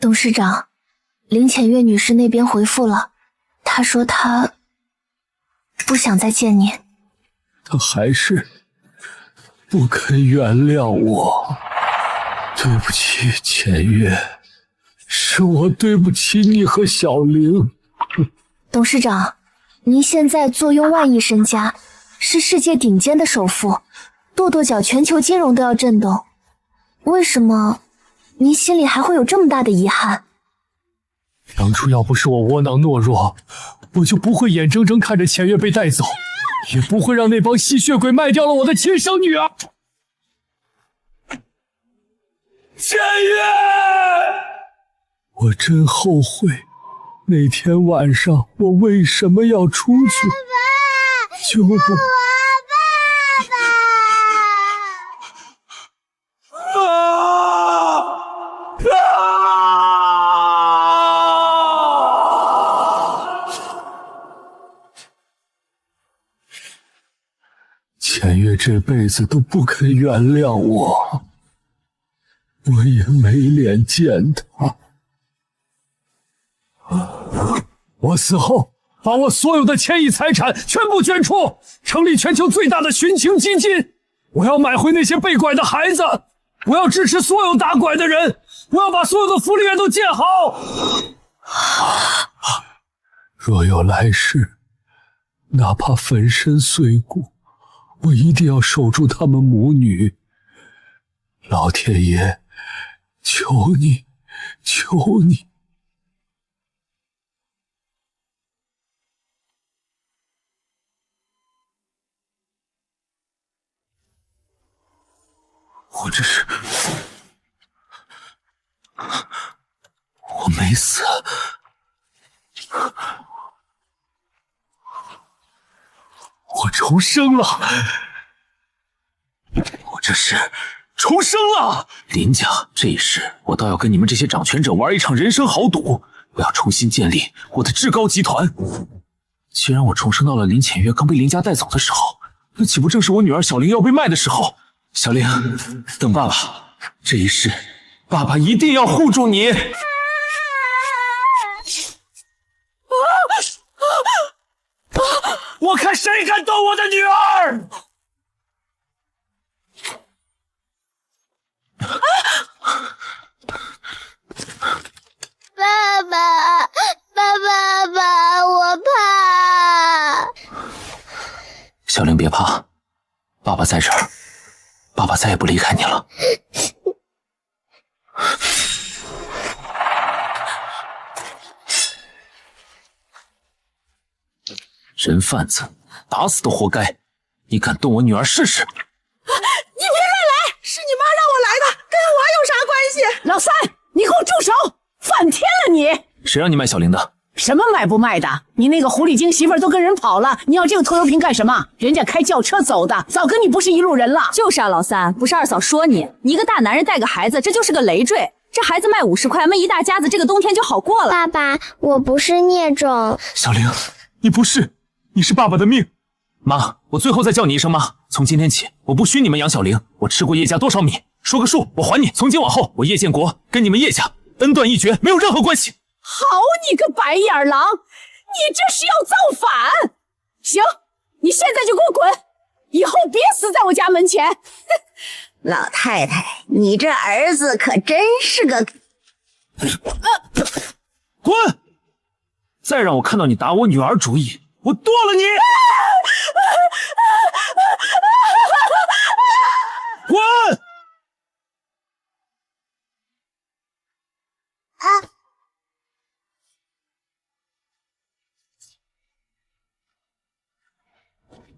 董事长，林浅月女士那边回复了，她说她不想再见你。她还是不肯原谅我。对不起，浅月，是我对不起你和小玲。董事长，您现在坐拥万亿身家，是世界顶尖的首富，跺跺脚全球金融都要震动，为什么您心里还会有这么大的遗憾？当初要不是我窝囊懦弱，我就不会眼睁睁看着浅月被带走，也不会让那帮吸血鬼卖掉了我的亲生女儿。浅月，我真后悔那天晚上我为什么要出去救我。浅月这辈子都不肯原谅我，我也没脸见他。我死后，把我所有的千亿财产全部捐出，成立全球最大的寻情基金。我要买回那些被拐的孩子，我要支持所有打拐的人，我要把所有的福利院都建好。若有来世，哪怕粉身碎骨，我一定要守住他们母女。老天爷，求你，求你！我这是……我没死，我重生了，我这是重生了！林家，这一世我倒要跟你们这些掌权者玩一场人生豪赌，我要重新建立我的至高集团。既然我重生到了林浅月刚被林家带走的时候，那岂不正是我女儿小玲要被卖的时候？小玲，等爸爸，这一世爸爸一定要护住你。我看谁敢动我的女儿！爸爸，爸爸，我怕。小玲别怕，爸爸在这儿，爸爸再也不离开你了。人贩子，打死都活该！你敢动我女儿试试？你别乱来！是你妈让我来的，跟我有啥关系？老三，你给我住手！翻天了你！谁让你卖小玲的？什么卖不卖的？你那个狐狸精媳妇儿都跟人跑了，你要这个拖油瓶干什么？人家开轿车走的，早跟你不是一路人了。就是啊，老三，不是二嫂说你一个大男人带个孩子，这就是个累赘。这孩子卖50块，我们一大家子这个冬天就好过了。爸爸，我不是孽种。小玲，你不是，你是爸爸的命。妈，我最后再叫你一声妈。从今天起，我不许你们养小玲。我吃过叶家多少米，说个数，我还你。从今往后，我叶建国跟你们叶家恩断义绝，没有任何关系。好你个白眼狼，你这是要造反！行，你现在就给我滚，以后别死在我家门前。老太太，你这儿子可真是个……滚！再让我看到你打我女儿主意，我剁了你！滚！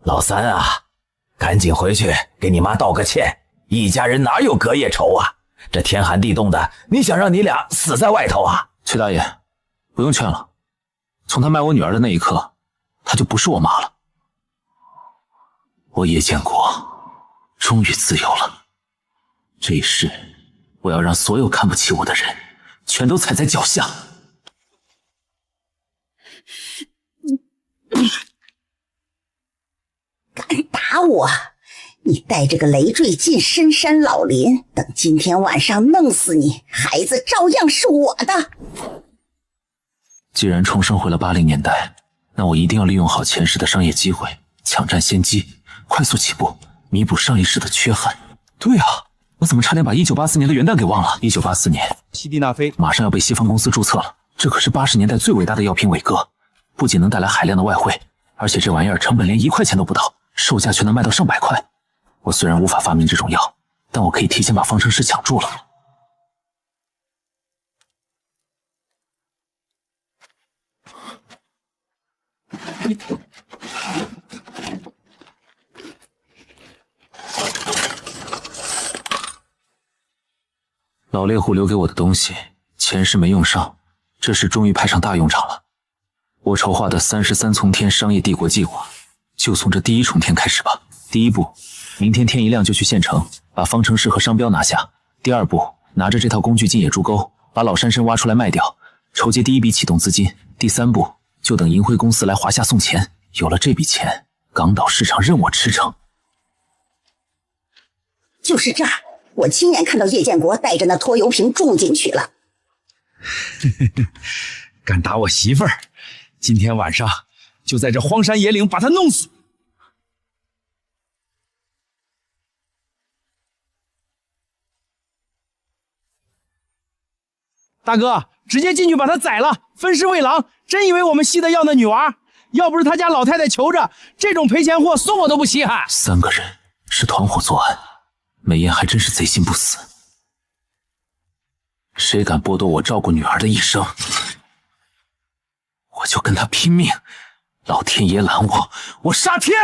老三啊，赶紧回去给你妈道个歉。一家人哪有隔夜仇啊？这天寒地冻的，你想让你俩死在外头啊？崔大爷，不用劝了。从他卖我女儿的那一刻，她就不是我妈了。我叶建国终于自由了。这一世，我要让所有看不起我的人，全都踩在脚下。敢打我！你带着个累赘进深山老林，等今天晚上弄死你，孩子照样是我的。既然重生回了80年代，那我一定要利用好前世的商业机会，抢占先机，快速起步，弥补上一世的缺憾。对啊，我怎么差点把1984年的元旦给忘了？1984年，西地那非马上要被西方公司注册了，这可是80年代最伟大的药品伟哥，不仅能带来海量的外汇，而且这玩意儿成本连1块钱都不到，售价却能卖到上百块。我虽然无法发明这种药，但我可以提前把方程式抢注了。老猎户留给我的东西，前世没用上，这时终于派上大用场了。我筹划的33重天商业帝国计划，就从这第1重天开始吧。第1步，明天天一亮就去县城，把方程式和商标拿下。第2步，拿着这套工具进野猪沟，把老山参挖出来卖掉，筹集第1笔启动资金。第3步，就等银辉公司来华夏送钱，有了这笔钱，港岛市场任我驰骋。就是这儿，我亲眼看到叶建国带着那拖油瓶住进去了。敢打我媳妇儿，今天晚上就在这荒山野岭把他弄死。大哥，直接进去把他宰了，分尸喂狼，真以为我们吸的药那女娃？要不是他家老太太求着，这种赔钱货送我都不稀罕。3个人是团伙作案，美艳还真是贼心不死。谁敢剥夺我照顾女儿的一生，我就跟他拼命！老天爷拦我，我杀天！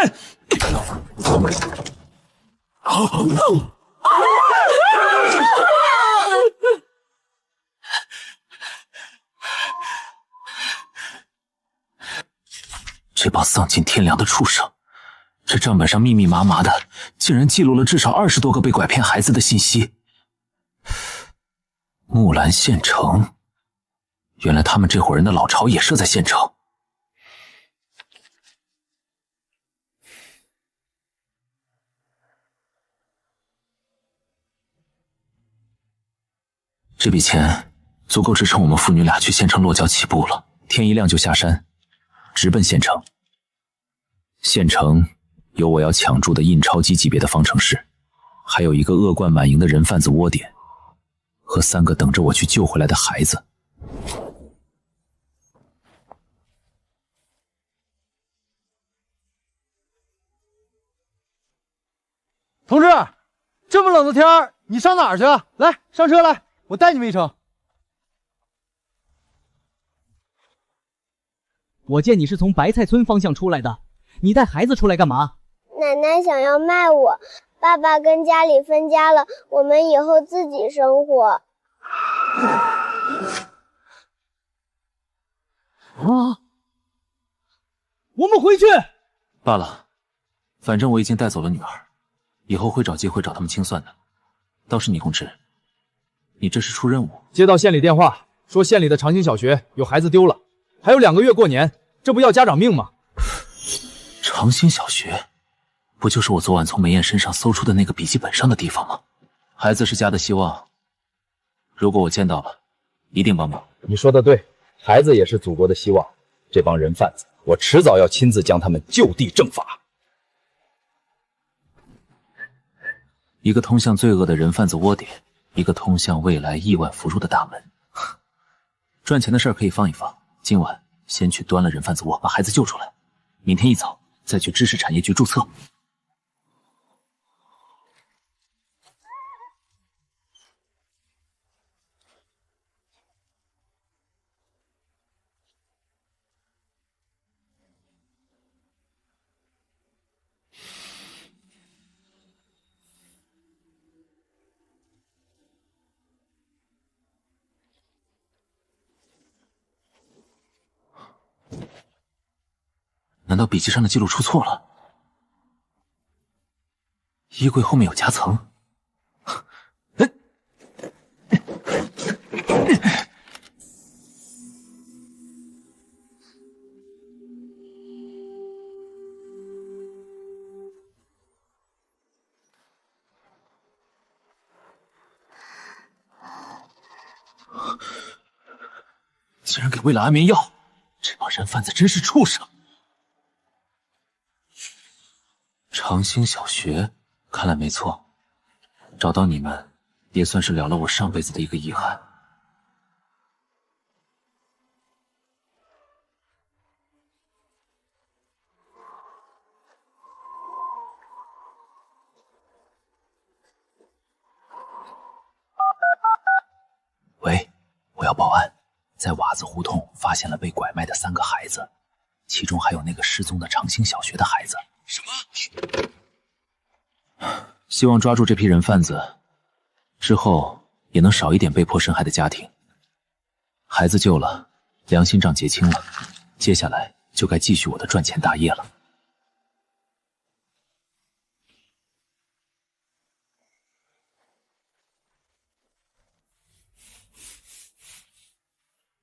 这帮丧尽天良的畜生！这账本上密密麻麻的，竟然记录了至少20多个被拐骗孩子的信息。木兰县城，原来他们这伙人的老巢也设在县城。这笔钱足够支撑我们父女俩去县城落脚起步了。天一亮就下山，直奔县城。县城有我要抢注的印钞机级别的方程式，还有一个恶贯满盈的人贩子窝点，和3个等着我去救回来的孩子。同志，这么冷的天儿，你上哪儿去啊？来，上车来，我带你们一程。我见你是从白菜村方向出来的，你带孩子出来干嘛？奶奶想要卖我，爸爸跟家里分家了，我们以后自己生活。啊！我们回去。罢了，反正我已经带走了女儿，以后会找机会找他们清算的。倒是你公知，你这是出任务？接到县里电话，说县里的长兴小学有孩子丢了，还有2个月过年，这不要家长命吗？长兴小学，不就是我昨晚从梅艳身上搜出的那个笔记本上的地方吗？孩子是家的希望，如果我见到了，一定帮忙。你说的对，孩子也是祖国的希望。这帮人贩子，我迟早要亲自将他们就地正法。一个通向罪恶的人贩子窝点，一个通向未来亿万福禄的大门。赚钱的事儿可以放一放，今晚先去端了人贩子窝，把孩子救出来，明天一早再去知识产业局注册。难道笔记上的记录出错了？衣柜后面有夹层。竟然给喂了安眠药，这帮人贩子真是畜生！长兴小学，看来没错，找到你们也算是了了我上辈子的一个遗憾。喂，我要报案，在瓦子胡同发现了被拐卖的3个孩子，其中还有那个失踪的长兴小学的孩子。什么？希望抓住这批人贩子，之后也能少一点被迫深害的家庭。孩子救了，良心账结清了，接下来就该继续我的赚钱大业了。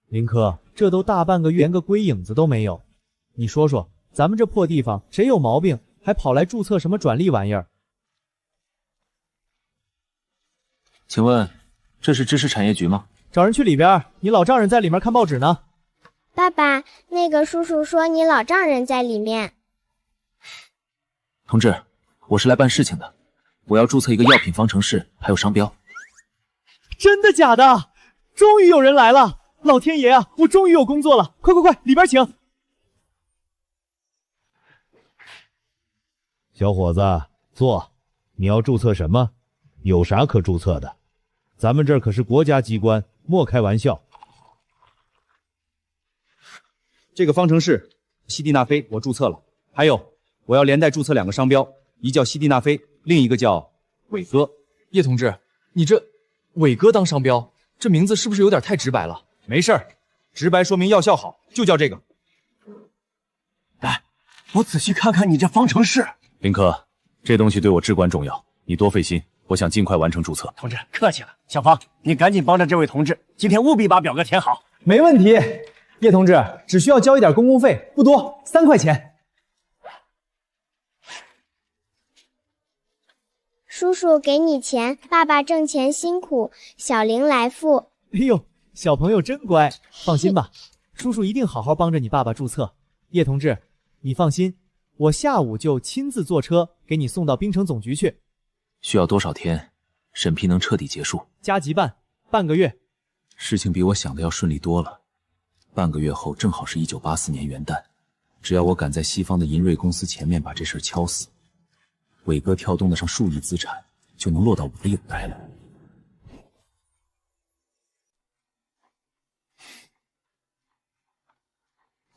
林科，这都大半个月，连个龟影子都没有。你说说，咱们这破地方，谁有毛病还跑来注册什么转利玩意儿？请问，这是知识产业局吗？找人去里边，你老丈人在里面看报纸呢。爸爸，那个叔叔说你老丈人在里面。同志，我是来办事情的，我要注册一个药品方程式，还有商标。真的假的？终于有人来了！老天爷啊，我终于有工作了！快快快，里边请。小伙子，坐。你要注册什么？有啥可注册的？咱们这儿可是国家机关，莫开玩笑。这个方程式西地那非我注册了，还有我要连带注册2个商标，一叫西地那非，另一个叫伟哥。叶同志，你这伟哥当商标，这名字是不是有点太直白了？没事儿，直白说明药效好，就叫这个。来，我仔细看看你这方程式。林科，这东西对我至关重要，你多费心，我想尽快完成注册。同志，客气了。小芳，你赶紧帮着这位同志，今天务必把表格填好。没问题，叶同志，只需要交一点公共费，不多，3块钱。叔叔给你钱，爸爸挣钱辛苦，小玲来付。哎呦，小朋友真乖，放心吧，叔叔一定好好帮着你爸爸注册。叶同志，你放心，我下午就亲自坐车给你送到滨城总局去。需要多少天，审批能彻底结束？加急办，半个月。事情比我想的要顺利多了。半个月后正好是1984年元旦，只要我赶在西方的银瑞公司前面把这事敲死，伟哥跳动得上数亿资产，就能落到我的口袋了。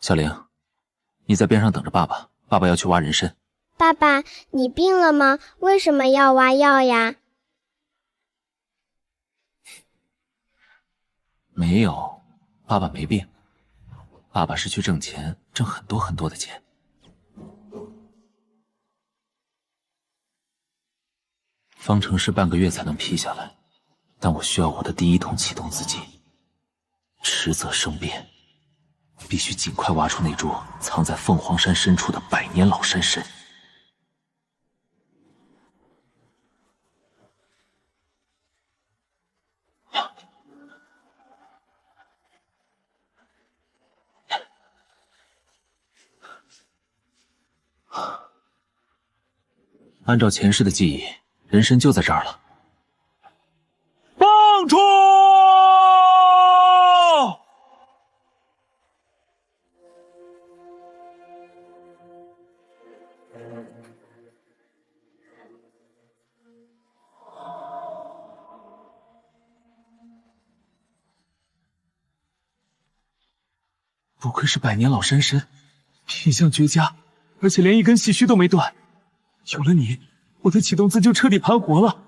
小玲，你在边上等着爸爸，爸爸要去挖人参。爸爸，你病了吗？为什么要挖药呀？没有，爸爸没病，爸爸是去挣钱，挣很多很多的钱。方程式半个月才能批下来，但我需要我的第一桶启动资金。迟则生变，必须尽快挖出那株藏在凤凰山深处的100年老山参。按照前世的记忆，人参就在这儿了。放出！不愧是100年老山参，品相绝佳，而且连一根细须都没断。有了你，我的启动资就彻底盘活了。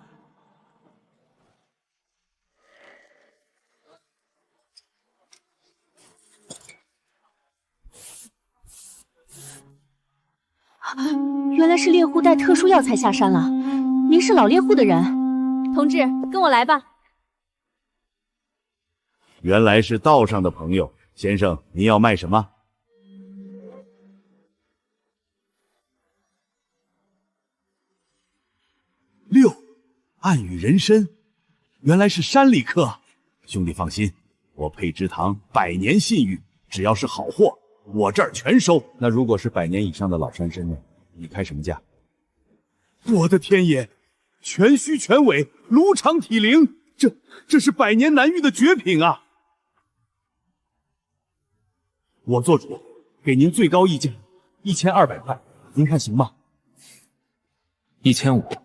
原来是猎户带特殊药材下山了。您是老猎户的人，同志，跟我来吧。原来是道上的朋友，先生，您要卖什么？6，暗语人参，原来是山里客。兄弟放心，我配之堂100年信誉，只要是好货，我这儿全收。那如果是100年以上的老山参呢？你开什么价？我的天爷，全须全尾，炉长体灵，这是100年难遇的绝品啊！我做主，给您最高议价1200块，您看行吗？1500，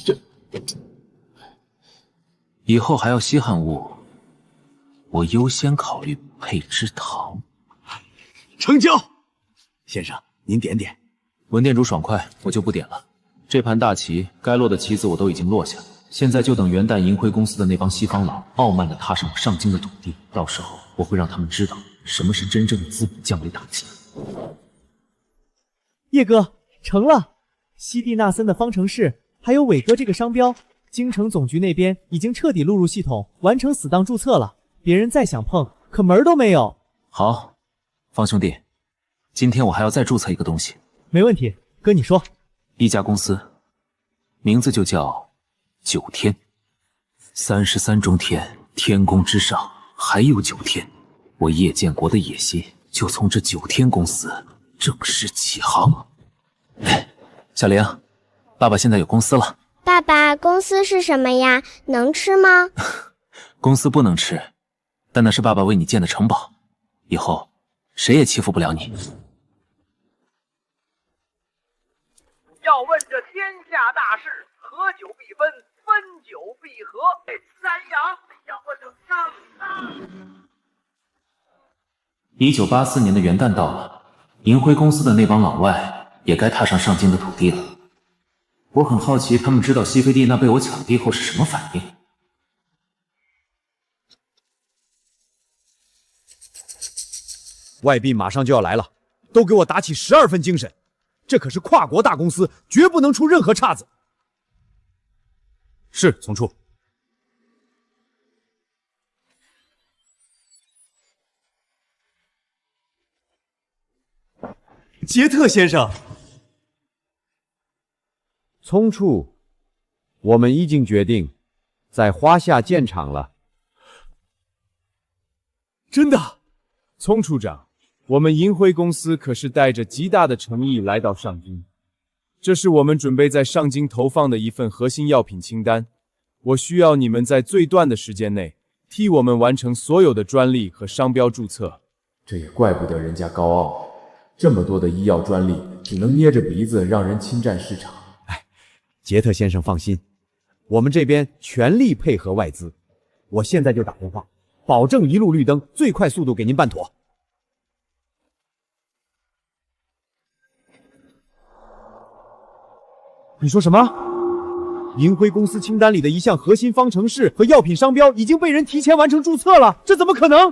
这以后还要稀罕物，我优先考虑配之堂。成交。先生，您点点。文店主爽快，我就不点了。这盘大棋，该落的棋子我都已经落下，现在就等元旦银辉公司的那帮西方佬傲慢地踏上我上京的土地，到时候我会让他们知道什么是真正的资本降维打击。叶哥，成了！西蒂纳森的方程式，还有伟哥这个商标，京城总局那边已经彻底录入系统，完成死档注册了。别人再想碰，可门儿都没有。好，方兄弟，今天我还要再注册一个东西。没问题，哥你说。一家公司，名字就叫9天，33中天，天宫之上还有9天。我叶建国的野心就从这9天公司正式起航。小玲，爸爸现在有公司了。爸爸，公司是什么呀？能吃吗？公司不能吃，但那是爸爸为你建的城堡，以后谁也欺负不了你。要问这天下大事，合久必分，分久必合。三阳要问这1984年的元旦到了，银辉公司的那帮老外也该踏上上京的土地了。我很好奇，他们知道西飞地那被我抢地后是什么反应。外宾马上就要来了，都给我打起12分精神！这可是跨国大公司，绝不能出任何岔子。是，从处。杰特先生，聪处，我们已经决定在华夏建厂了。真的，聪处长，我们银辉公司可是带着极大的诚意来到上京，这是我们准备在上京投放的一份核心药品清单。我需要你们在最短的时间内替我们完成所有的专利和商标注册。这也怪不得人家高傲，这么多的医药专利，只能捏着鼻子让人侵占市场。杰特先生放心，我们这边全力配合外资，我现在就打电话，保证一路绿灯，最快速度给您办妥。你说什么？银辉公司清单里的一项核心方程式和药品商标已经被人提前完成注册了，这怎么可能？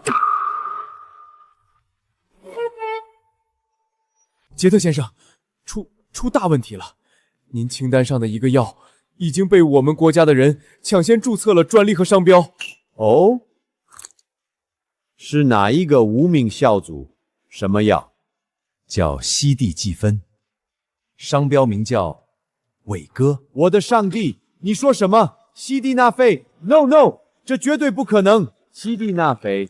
杰特先生，出大问题了！您清单上的一个药已经被我们国家的人抢先注册了专利和商标。哦，是哪一个无名小卒？什么药？叫西地季芬，商标名叫伟哥。我的上帝，你说什么？西地那非 ？No No， 这绝对不可能！西地那非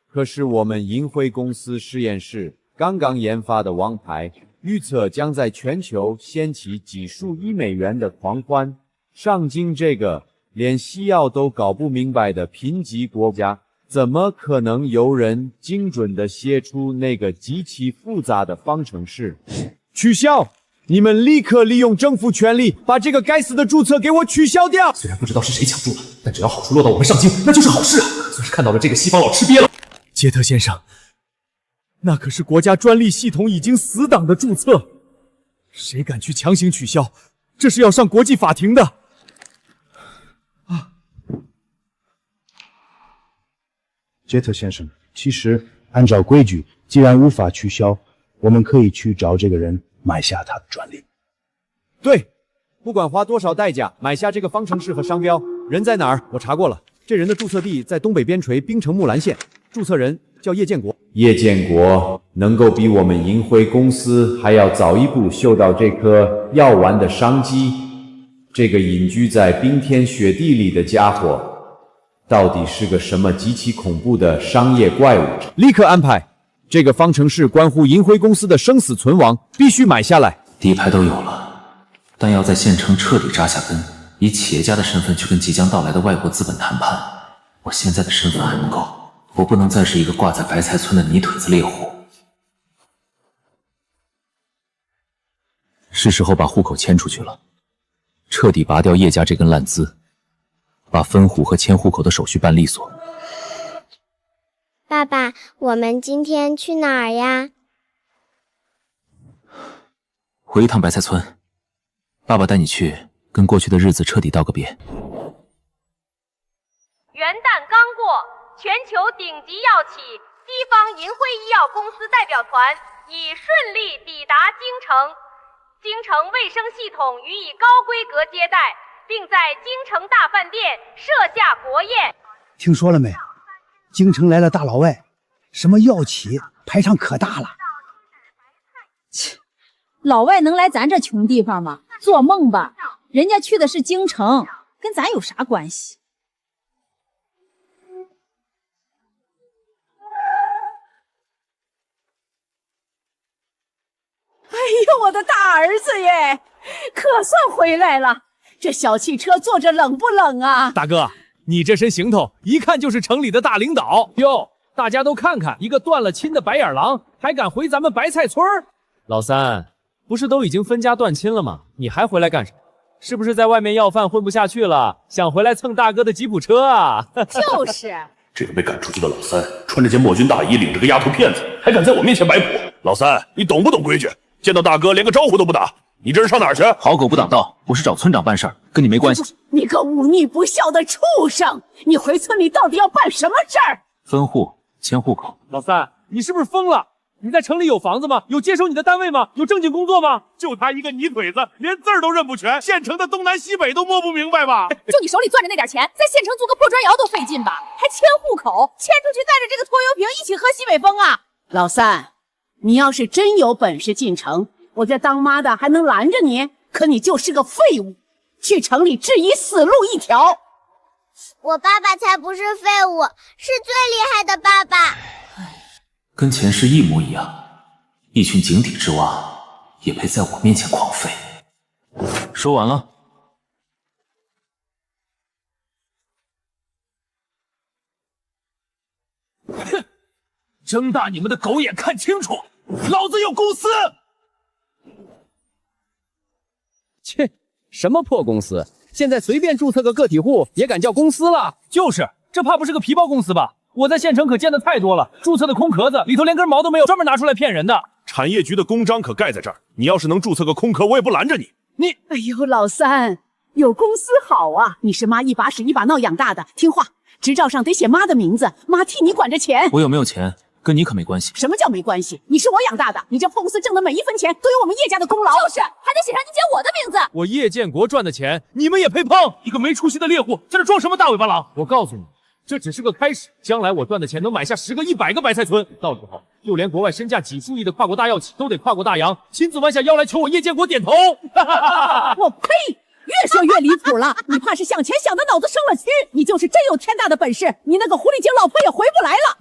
可是我们银辉公司实验室刚刚研发的王牌，预测将在全球掀起几数亿美元的狂欢。上京这个连西药都搞不明白的贫瘠国家，怎么可能有人精准地写出那个极其复杂的方程式？取消！你们立刻利用政府权力把这个该死的注册给我取消掉！虽然不知道是谁抢注了，但只要好处落到我们上京，那就是好事啊！算是看到了这个西方佬吃瘪了。杰特先生，那可是国家专利系统已经死档的注册，谁敢去强行取消，这是要上国际法庭的。杰特先生，其实按照规矩，既然无法取消，我们可以去找这个人买下他的专利。对，不管花多少代价买下这个方程式和商标。人在哪儿？我查过了，这人的注册地在东北边陲槟城木兰县，注册人叫叶建国。叶建国能够比我们银辉公司还要早一步嗅到这颗药丸的商机。这个隐居在冰天雪地里的家伙，到底是个什么极其恐怖的商业怪物？立刻安排！这个方程式关乎银辉公司的生死存亡，必须买下来。底牌都有了，但要在县城彻底扎下根，以企业家的身份去跟即将到来的外国资本谈判，我现在的身份还不够，我不能再是一个挂在白菜村的泥腿子猎户。是时候把户口迁出去了，彻底拔掉叶家这根烂枝，把分户和迁户口的手续办利索。爸爸，我们今天去哪儿呀？回一趟白菜村，爸爸带你去跟过去的日子彻底道个别。元旦刚过，全球顶级药企西方银辉医药公司代表团已顺利抵达京城，京城卫生系统予以高规格接待，并在京城大饭店设下国宴。听说了没？京城来了大老外，什么药企，排场可大了。切，老外能来咱这穷地方吗？做梦吧！人家去的是京城，跟咱有啥关系？哎呦，我的大儿子耶，可算回来了！这小汽车坐着冷不冷啊？大哥，你这身行头一看就是城里的大领导哟！大家都看看，一个断了亲的白眼狼还敢回咱们白菜村？老三，不是都已经分家断亲了吗？你还回来干什么？是不是在外面要饭混不下去了，想回来蹭大哥的吉普车啊？就是。这个被赶出去的老三，穿着件墨军大衣，领着个丫头片子，还敢在我面前摆谱。老三，你懂不懂规矩？见到大哥连个招呼都不打，你这是上哪儿去？好狗不挡道，我是找村长办事儿，跟你没关系。你个忤逆不孝的畜生！你回村里到底要办什么事儿？分户、迁户口。老三，你是不是疯了？你在城里有房子吗？有接手你的单位吗？有正经工作吗？就他一个泥腿子，连字儿都认不全，县城的东南西北都摸不明白吧？就你手里攥着那点钱，在县城租个破砖窑都费劲吧？还迁户口，迁出去带着这个拖油瓶一起喝西北风啊！老三，你要是真有本事进城，我这当妈的还能拦着你？可你就是个废物，去城里质疑死路一条。我爸爸才不是废物，是最厉害的爸爸。跟前世一模一样，一群井底之蛙也配在我面前狂吠。说完了。哼，睁大你们的狗眼看清楚，老子有公司！切，什么破公司？现在随便注册个个体户也敢叫公司了？就是，这怕不是个皮包公司吧？我在县城可见的太多了，注册的空壳子里头连根毛都没有，专门拿出来骗人的。产业局的公章可盖在这儿，你要是能注册个空壳，我也不拦着你。哎呦，老三，有公司好啊！你是妈一把屎一把闹养大的，听话，执照上得写妈的名字，妈替你管着钱。我有没有钱跟你可没关系。什么叫没关系？你是我养大的，你这破公司挣的每一分钱都有我们叶家的功劳。就是，还得写上你姐我的名字。我叶建国赚的钱，你们也配碰？一个没出息的猎户，在这装什么大尾巴狼？我告诉你，这只是个开始，将来我赚的钱能买下10个、100个白菜村，到时候就连国外身价几数亿的跨国大药企都得跨过大洋，亲自弯下腰来求我叶建国点头。我呸！越说越离谱了，你怕是向前想的脑子生了蛆。你就是真有天大的本事，你那个狐狸精老婆也回不来了。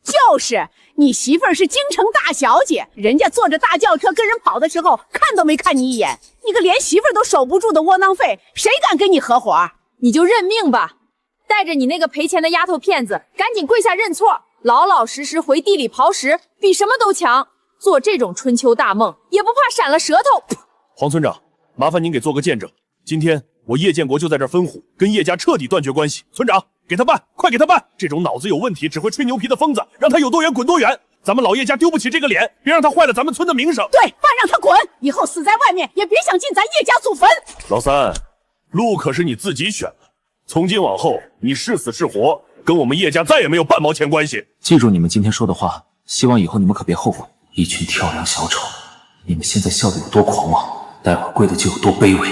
就是，你媳妇儿是京城大小姐，人家坐着大轿车跟人跑的时候，看都没看你一眼。你个连媳妇儿都守不住的窝囊废，谁敢跟你合伙？你就认命吧，带着你那个赔钱的丫头片子，赶紧跪下认错，老老实实回地里刨食，比什么都强。做这种春秋大梦，也不怕闪了舌头。黄村长，麻烦您给做个见证，今天我叶建国就在这儿分户，跟叶家彻底断绝关系。村长，给他办，快给他办！这种脑子有问题、只会吹牛皮的疯子，让他有多远滚多远！咱们老叶家丢不起这个脸，别让他坏了咱们村的名声。对，办让他滚，以后死在外面也别想进咱叶家祖坟。老三，路可是你自己选的，从今往后你是死是活，跟我们叶家再也没有半毛钱关系。记住你们今天说的话，希望以后你们可别后悔。一群跳梁小丑，你们现在笑得有多狂妄，待会儿跪的就有多卑微。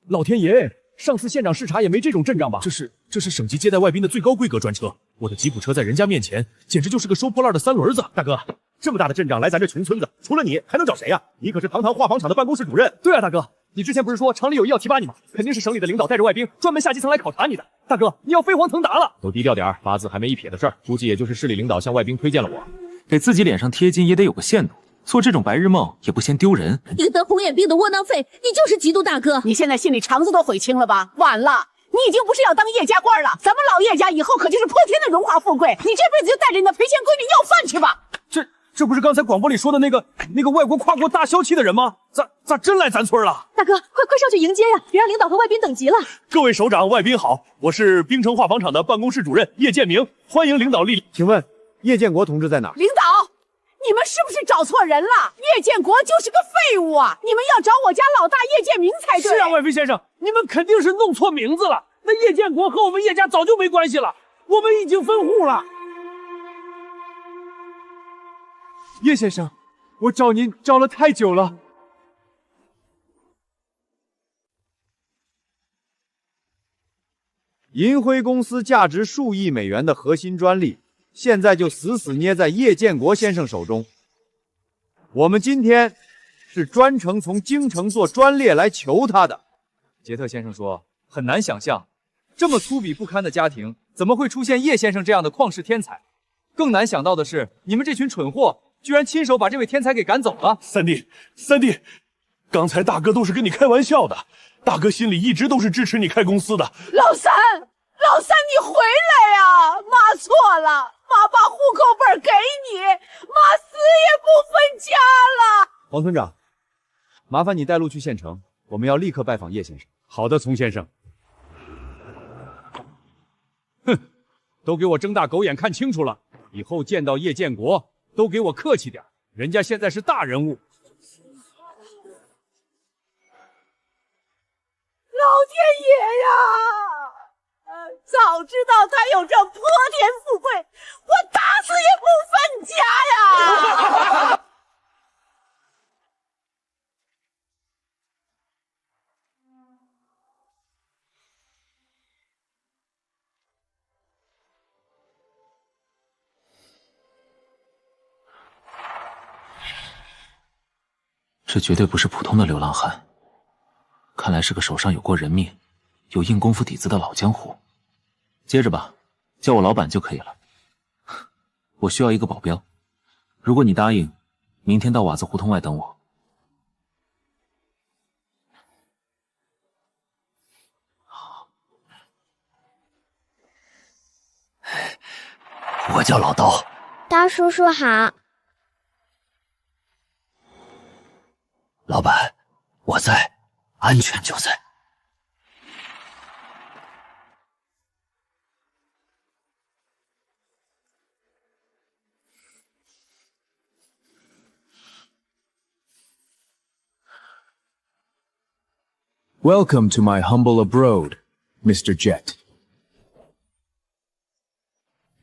老天爷，上次县长视察也没这种阵仗吧？这是省级接待外宾的最高规格专车，我的吉普车在人家面前简直就是个收破烂的三轮子。大哥，这么大的阵仗来咱这穷村子，除了你还能找谁呀？你可是堂堂化纺厂的办公室主任。对啊，大哥，你之前不是说厂里有意要提拔你吗？肯定是省里的领导带着外兵专门下基层来考察你的。大哥，你要飞黄腾达了。都低调点，八字还没一撇的事儿，估计也就是市里领导向外兵推荐了我。给自己脸上贴金也得有个限度，做这种白日梦也不嫌丢人。一个得红眼病的窝囊废，你就是嫉妒大哥。你现在心里肠子都悔青了吧？晚了。你已经不是要当叶家官了，咱们老叶家以后可就是泼天的荣华富贵。你这辈子就带着你的赔钱闺女要饭去吧。这不是刚才广播里说的那个外国跨国大消气的人吗？咋真来咱村了？大哥，快上去迎接呀，别让领导和外宾等急了。各位首长、外宾好，我是冰城化纺厂的办公室主任叶建明，欢迎领导莅临。请问叶建国同志在哪儿？领导，你们是不是找错人了？叶建国就是个废物啊！你们要找我家老大叶建明才对。是啊，外飞先生，你们肯定是弄错名字了。那叶建国和我们叶家早就没关系了，我们已经分户了。叶先生，我找您找了太久了。银辉公司价值数亿美元的核心专利，现在就死死捏在叶建国先生手中。我们今天是专程从京城做专列来求他的。杰特先生说，很难想象，这么粗鄙不堪的家庭，怎么会出现叶先生这样的旷世天才？更难想到的是，你们这群蠢货居然亲手把这位天才给赶走了。三弟，刚才大哥都是跟你开玩笑的，大哥心里一直都是支持你开公司的。老三，你回来呀！妈错了，妈把户口本给你，妈死也不分家了。黄村长，麻烦你带路去县城，我们要立刻拜访叶先生。好的，丛先生。哼，都给我睁大狗眼看清楚了，以后见到叶建国都给我客气点，人家现在是大人物。老天爷呀！早知道他有这泼天富贵，我打死也不分家呀！这绝对不是普通的流浪汉，看来是个手上有过人命、有硬功夫底子的老江湖。接着吧，叫我老板就可以了。我需要一个保镖，如果你答应，明天到瓦子胡同外等我。我叫老刀。刀叔叔好。老板，我在，安全就在。Welcome to my humble abode, Mr. Jet.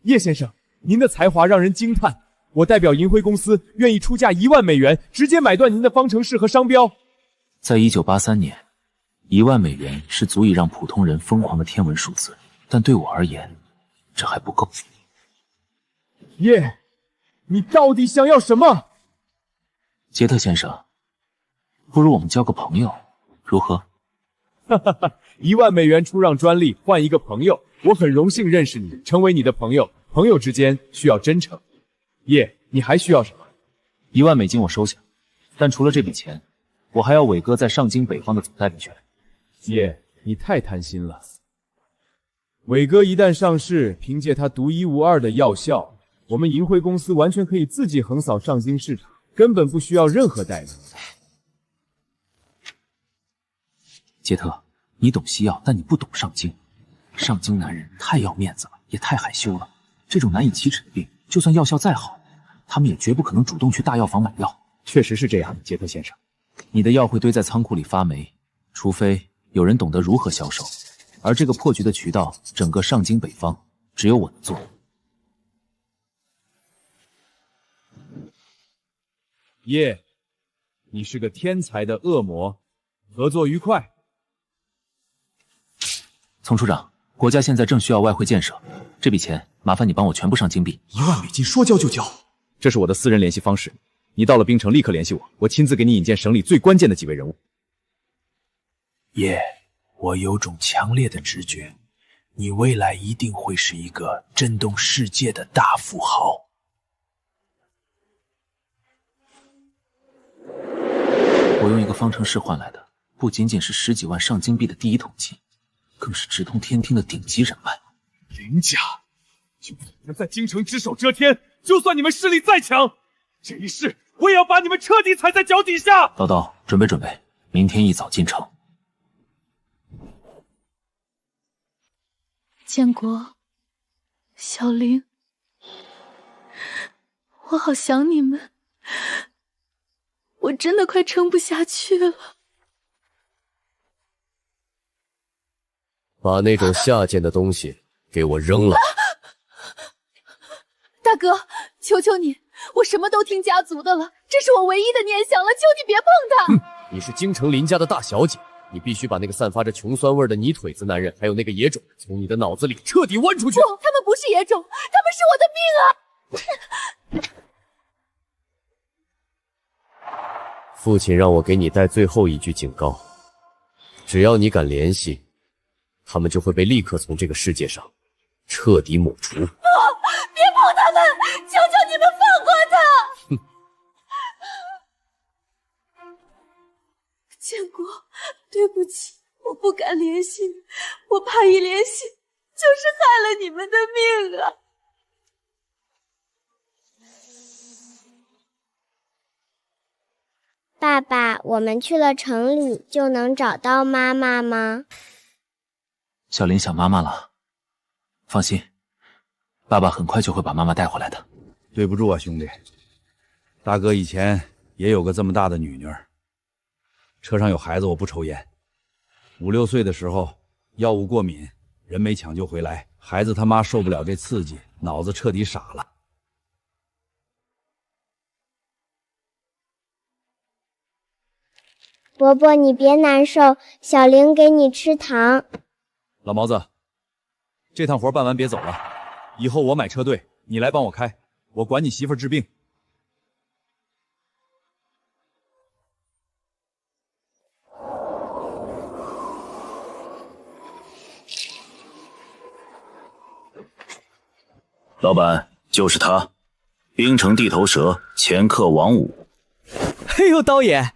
叶先生，您的才华让人惊叹。我代表银辉公司，愿意出价1万美元，直接买断您的方程式和商标。在1983年，1万美元是足以让普通人疯狂的天文数字，但对我而言，这还不够。叶，你到底想要什么？杰特先生，不如我们交个朋友，如何？哈哈哈，1万美元出让专利换一个朋友，我很荣幸认识你，成为你的朋友。朋友之间需要真诚。叶，你还需要什么？1万美金我收下，但除了这笔钱，我还要伟哥在上京北方的总代理权。叶，你太贪心了。伟哥一旦上市，凭借他独一无二的药效，我们银辉公司完全可以自己横扫上京市场，根本不需要任何代理。杰特，你懂西药，但你不懂上京。上京男人太要面子了，也太害羞了。这种难以启齿的病，就算药效再好，他们也绝不可能主动去大药房买药。确实是这样的，杰特先生。你的药会堆在仓库里发霉，除非有人懂得如何销售。而这个破局的渠道，整个上京北方只有我能做。叶，你是个天才的恶魔，合作愉快。丛处长，过来。国家现在正需要外汇建设，这笔钱麻烦你帮我全部上金币。1万美金说交就交，这是我的私人联系方式。你到了冰城立刻联系我，我亲自给你引荐省里最关键的几位人物。爷，我有种强烈的直觉，你未来一定会是一个震动世界的大富豪。我用一个方程式换来的，不仅仅是10几万上金币的第一桶金，更是直通天庭的顶级人脉。林家，就算你们在京城只手遮天，就算你们势力再强，这一世我也要把你们彻底踩在脚底下。叨叨，准备准备，明天一早进城。建国，小玲，我好想你们，我真的快撑不下去了。把那种下贱的东西给我扔了！大哥，求求你，我什么都听家族的了，这是我唯一的念想了，求你别碰它。你是京城林家的大小姐，你必须把那个散发着穷酸味的泥腿子男人，还有那个野种，从你的脑子里彻底剜出去。不，他们不是野种，他们是我的命啊！父亲让我给你带最后一句警告，只要你敢联系，他们就会被立刻从这个世界上彻底抹除。不，别碰他们，求求你们放过他！建国，对不起，我不敢联系你，我怕一联系就是害了你们的命啊！爸爸，我们去了城里就能找到妈妈吗？小林想妈妈了，放心，爸爸很快就会把妈妈带回来的。对不住啊，兄弟，大哥以前也有个这么大的女儿，车上有孩子，我不抽烟。5、6岁的时候药物过敏，人没抢救回来，孩子他妈受不了这刺激，脑子彻底傻了。伯伯，你别难受，小玲给你吃糖。老毛子，这趟活办完别走了，以后我买车队，你来帮我开，我管你媳妇儿治病。老板，就是他，冰城地头蛇前客王五。哎呦，刀爷，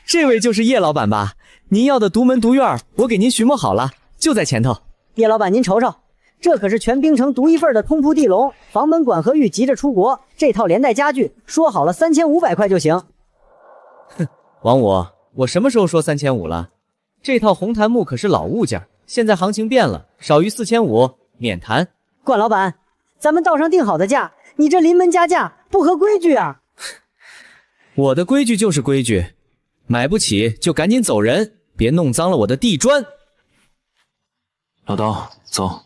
这位就是叶老板吧？您要的独门独院，我给您寻摸好了，就在前头。叶老板，您瞅瞅，这可是全冰城独一份的通铺地笼，房门管和玉急着出国，这套连带家具说好了3500块就行。哼，王五，我什么时候说3500了？这套红檀木可是老物件，现在行情变了，少于4500免谈。冠老板，咱们道上定好的价，你这临门加价不合规矩啊！我的规矩就是规矩，买不起就赶紧走人，别弄脏了我的地砖。老刀，走。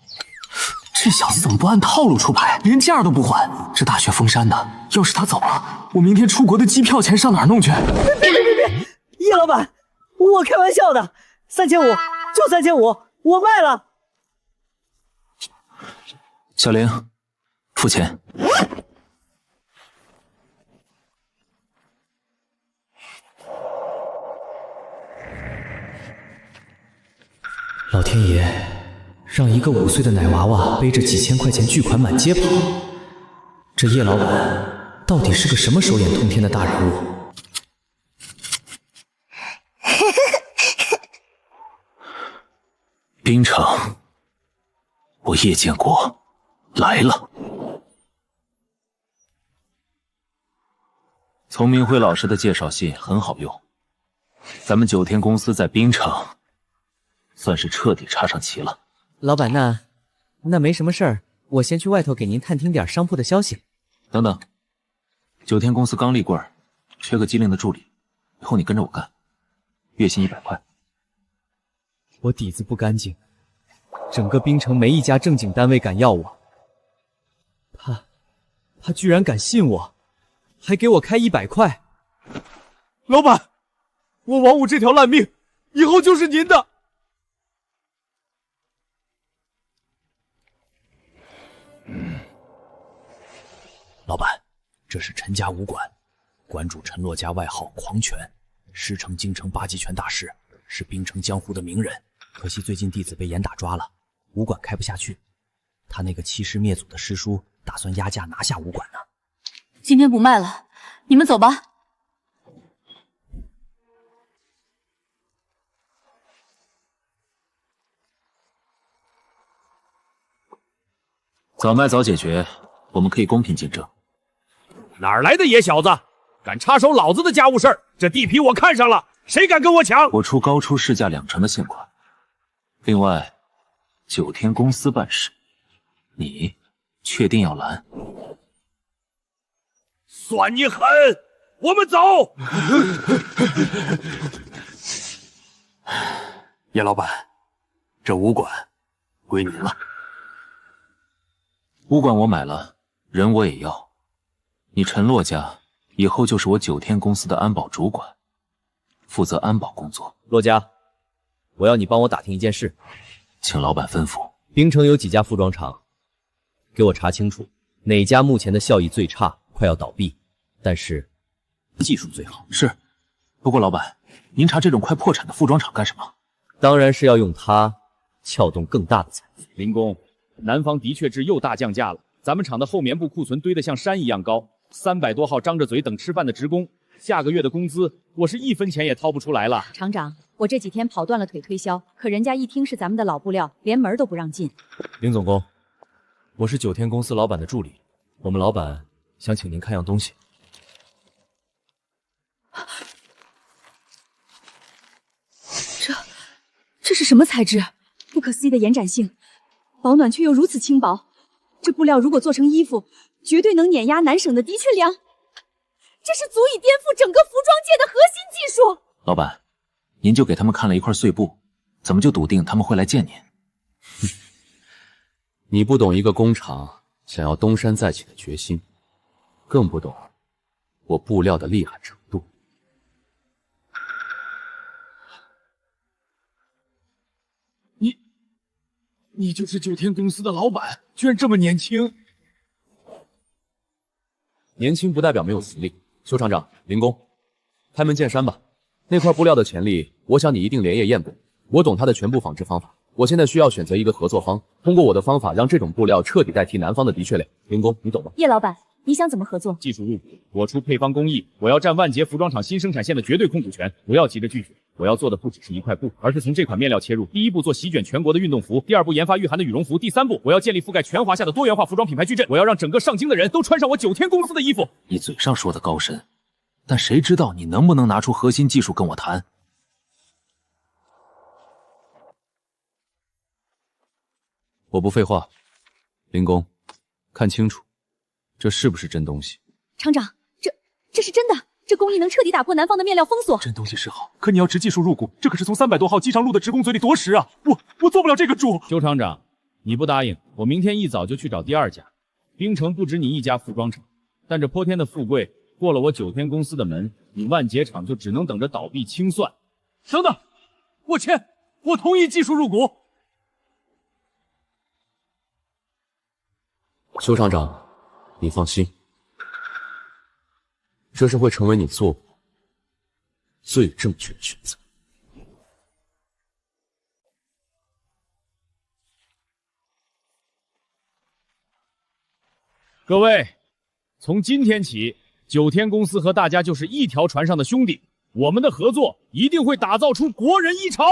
这小子怎么不按套路出牌，连价都不还？这大雪封山的，要是他走了，我明天出国的机票钱上哪儿弄去？别！叶老板，我开玩笑的，3500就3500，我卖了。小玲，付钱。老天爷，让一个5岁的奶娃娃背着几千块钱巨款满街跑，这叶老板到底是个什么手眼通天的大人物？冰城，我叶建国来了。丛明辉老师的介绍信很好用，咱们9天公司在冰城算是彻底插上旗了。老板，那没什么事儿，我先去外头给您探听点商铺的消息。等等，9天公司刚立柜，缺个机灵的助理，以后你跟着我干，月薪100块。我底子不干净，整个冰城没一家正经单位敢要我。他居然敢信我，还给我开100块。老板，我王五这条烂命以后就是您的。老板，这是陈家武馆，馆主陈洛家外号狂拳，师承京城八极拳大师，是滨城江湖的名人。可惜最近弟子被严打抓了，武馆开不下去。他那个欺师灭祖的师叔打算压价拿下武馆呢。今天不卖了，你们走吧。早卖早解决，我们可以公平竞争。哪儿来的野小子，敢插手老子的家务事儿？这地皮我看上了，谁敢跟我抢？我出高出市价2成的现款。另外，9天公司办事，你确定要拦？算你狠！我们走。叶老板，这武馆归您了。武馆我买了，人我也要。你陈洛家以后就是我9天公司的安保主管，负责安保工作。洛家，我要你帮我打听一件事，请老板吩咐。滨城有几家服装厂，给我查清楚哪家目前的效益最差，快要倒闭，但是技术最好。是，不过老板，您查这种快破产的服装厂干什么？当然是要用它撬动更大的财富。林工，南方的确是又大降价了，咱们厂的后棉布库存堆得像山一样高，300多号张着嘴等吃饭的职工，下个月的工资我是1分钱也掏不出来了。厂长，我这几天跑断了腿推销，可人家一听是咱们的老布料，连门都不让进。林总工，我是9天公司老板的助理，我们老板想请您看样东西。这是什么材质？不可思议的延展性，保暖却又如此轻薄。这布料如果做成衣服，绝对能碾压南省的的确良。这是足以颠覆整个服装界的核心技术。老板，您就给他们看了一块碎布，怎么就笃定他们会来见您？你不懂一个工厂想要东山再起的决心，更不懂我布料的厉害程度。你就是9天公司的老板，居然这么年轻。年轻不代表没有实力。邱厂长、林工，开门见山吧。那块布料的潜力，我想你一定连夜验过。我懂它的全部纺织方法。我现在需要选择一个合作方，通过我的方法让这种布料彻底代替南方的的确良。林工，你懂吗？叶老板，你想怎么合作？技术入股，我出配方工艺，我要占万捷服装厂新生产线的绝对控股权，不要急着拒绝。我要做的不只是一块布，而是从这款面料切入。第一步做席卷全国的运动服，第2步研发御寒的羽绒服，第3步我要建立覆盖全华夏的多元化服装品牌矩阵。我要让整个上京的人都穿上我9天公司的衣服。你嘴上说的高深，但谁知道你能不能拿出核心技术跟我谈？我不废话，林工，看清楚，这是不是真东西？厂长，这是真的。这工艺能彻底打破南方的面料封锁。真东西是好，可你要直技术入股，这可是从300多号机场路的职工嘴里夺食啊！我做不了这个主。邱厂长，你不答应，我明天一早就去找第2家。滨城不止你一家服装厂，但这泼天的富贵过了我9天公司的门，你万捷厂就只能等着倒闭清算。等等，我签，我同意技术入股。邱厂长，你放心。这是会成为你做过最正确的选择。各位，从今天起，9天公司和大家就是一条船上的兄弟，我们的合作一定会打造出国人一潮。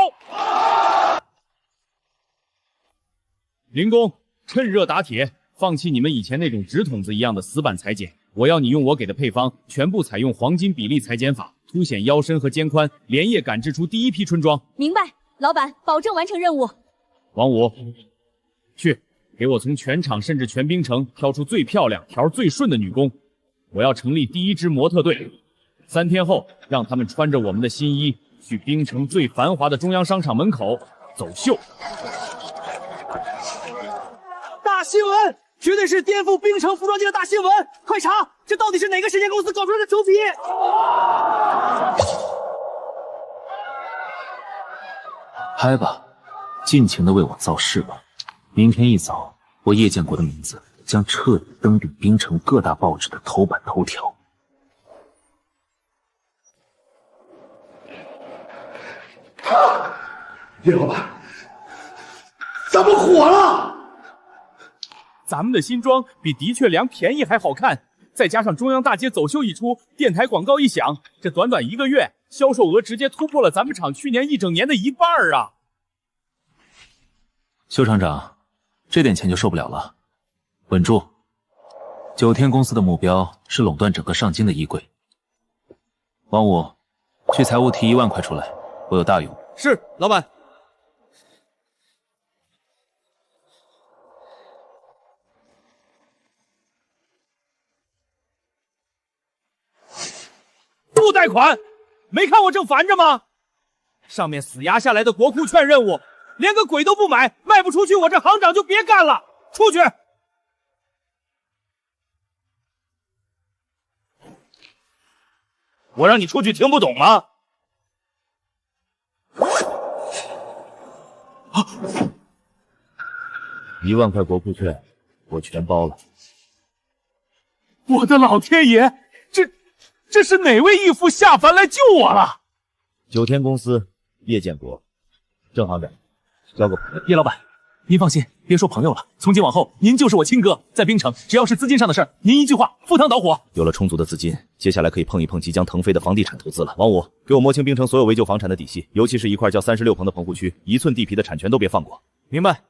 林工，趁热打铁，放弃你们以前那种纸筒子一样的死板裁剪。我要你用我给的配方，全部采用黄金比例裁剪法，凸显腰身和肩宽，连夜赶制出第1批春装。明白，老板，保证完成任务。王五，去给我从全厂甚至全滨城挑出最漂亮、条最顺的女工，我要成立第1支模特队。3天后，让他们穿着我们的新衣，去滨城最繁华的中央商场门口走秀。大新闻！绝对是颠覆滨城服装界的大新闻！快查，这到底是哪个时间公司搞出来的球皮？拍吧，尽情的为我造势吧。明天一早，我叶建国的名字将彻底登顶冰城各大报纸的头版头条。叶老板，咱们火了！咱们的新装比的确良便宜还好看，再加上中央大街走秀一出，电台广告一响，这短短1个月，销售额直接突破了咱们厂去年1整年的1半啊！邱厂长，这点钱就受不了了，稳住。9天公司的目标是垄断整个上京的衣柜。王五，去财务提1万块出来，我有大用。是，老板。不贷款，没看我正烦着吗？上面死压下来的国库券任务，连个鬼都不买，卖不出去，我这行长就别干了，出去！我让你出去，听不懂吗？1万块国库券，我全包了。我的老天爷，这是哪位义父下凡来救我了？9天公司，叶建国，郑行长，交个朋友。叶老板，您放心，别说朋友了，从今往后您就是我亲哥。在冰城，只要是资金上的事儿，您一句话，赴汤蹈火。有了充足的资金，接下来可以碰一碰即将腾飞的房地产投资了。王五，给我摸清冰城所有危旧房产的底细，尤其是一块叫36棚的棚户区，1寸地皮的产权都别放过。明白。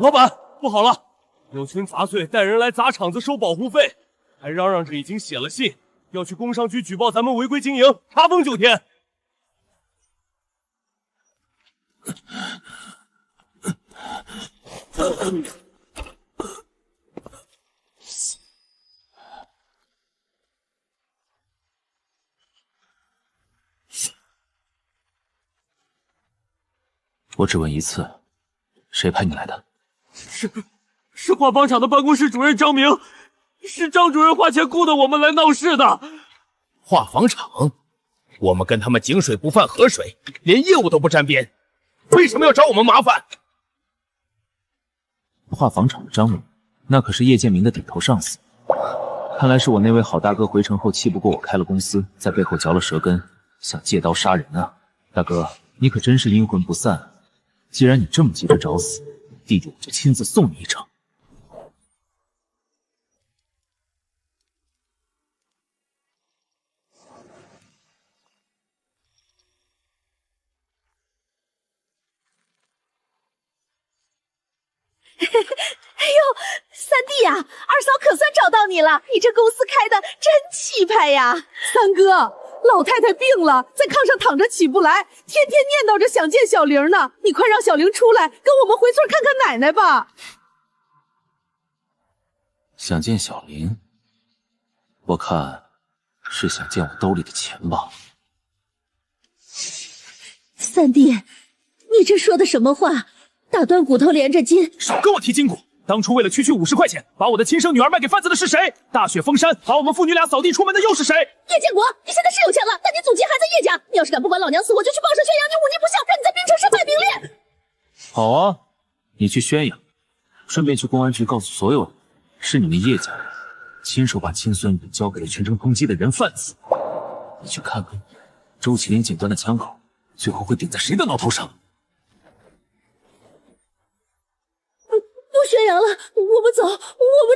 老板，不好了，有群杂碎带人来砸场子收保护费，还嚷嚷着已经写了信，要去工商局举报咱们违规经营，查封9天。我只问一次，谁派你来的？是画坊厂的办公室主任张明，是张主任花钱雇的我们来闹事的。画坊厂，我们跟他们井水不犯河水，连业务都不沾边，为什么要找我们麻烦？画坊厂的张明，那可是叶建明的顶头上司。看来是我那位好大哥回城后气不过我开了公司，在背后嚼了舌根，想借刀杀人啊！大哥，你可真是阴魂不散。既然你这么急着找死，弟弟我就亲自送你一程。哎呦，三弟呀，二嫂可算找到你了！你这公司开的真气派呀！三哥，老太太病了，在炕上躺着起不来，天天念叨着想见小玲呢。你快让小玲出来，跟我们回村看看奶奶吧。想见小玲，我看是想见我兜里的钱吧。三弟，你这说的什么话？打断骨头连着筋！少跟我提筋骨！当初为了区区50块钱，把我的亲生女儿卖给贩子的是谁？大雪封山，把我们父女俩扫地出门的又是谁？叶建国，你现在是有钱了，但你祖籍还在叶家。你要是敢不管老娘死，我就去报社宣扬你忤逆不孝，让你在冰城身败名裂。好啊，你去宣扬，顺便去公安局告诉所有人，是你们叶家人亲手把亲孙女交给了全城通缉的人贩子。你去看看，周麒麟警官的枪口，最后会顶在谁的脑头上？不宣扬了，我们走，我们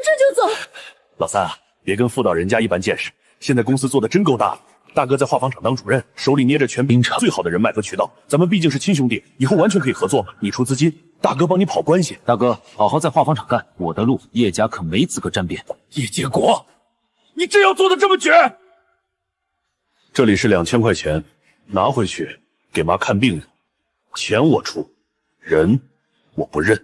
这就走。老三啊，别跟妇道人家一般见识。现在公司做的真够大的，大哥在画坊厂当主任，手里捏着全冰城最好的人脉和渠道，咱们毕竟是亲兄弟，以后完全可以合作。你出资金，大哥帮你跑关系。大哥，好好在画坊厂干，我的路叶家可没资格沾边。叶建国，你真要做的这么绝？这里是2000块钱，拿回去给妈看病用，钱我出，人我不认。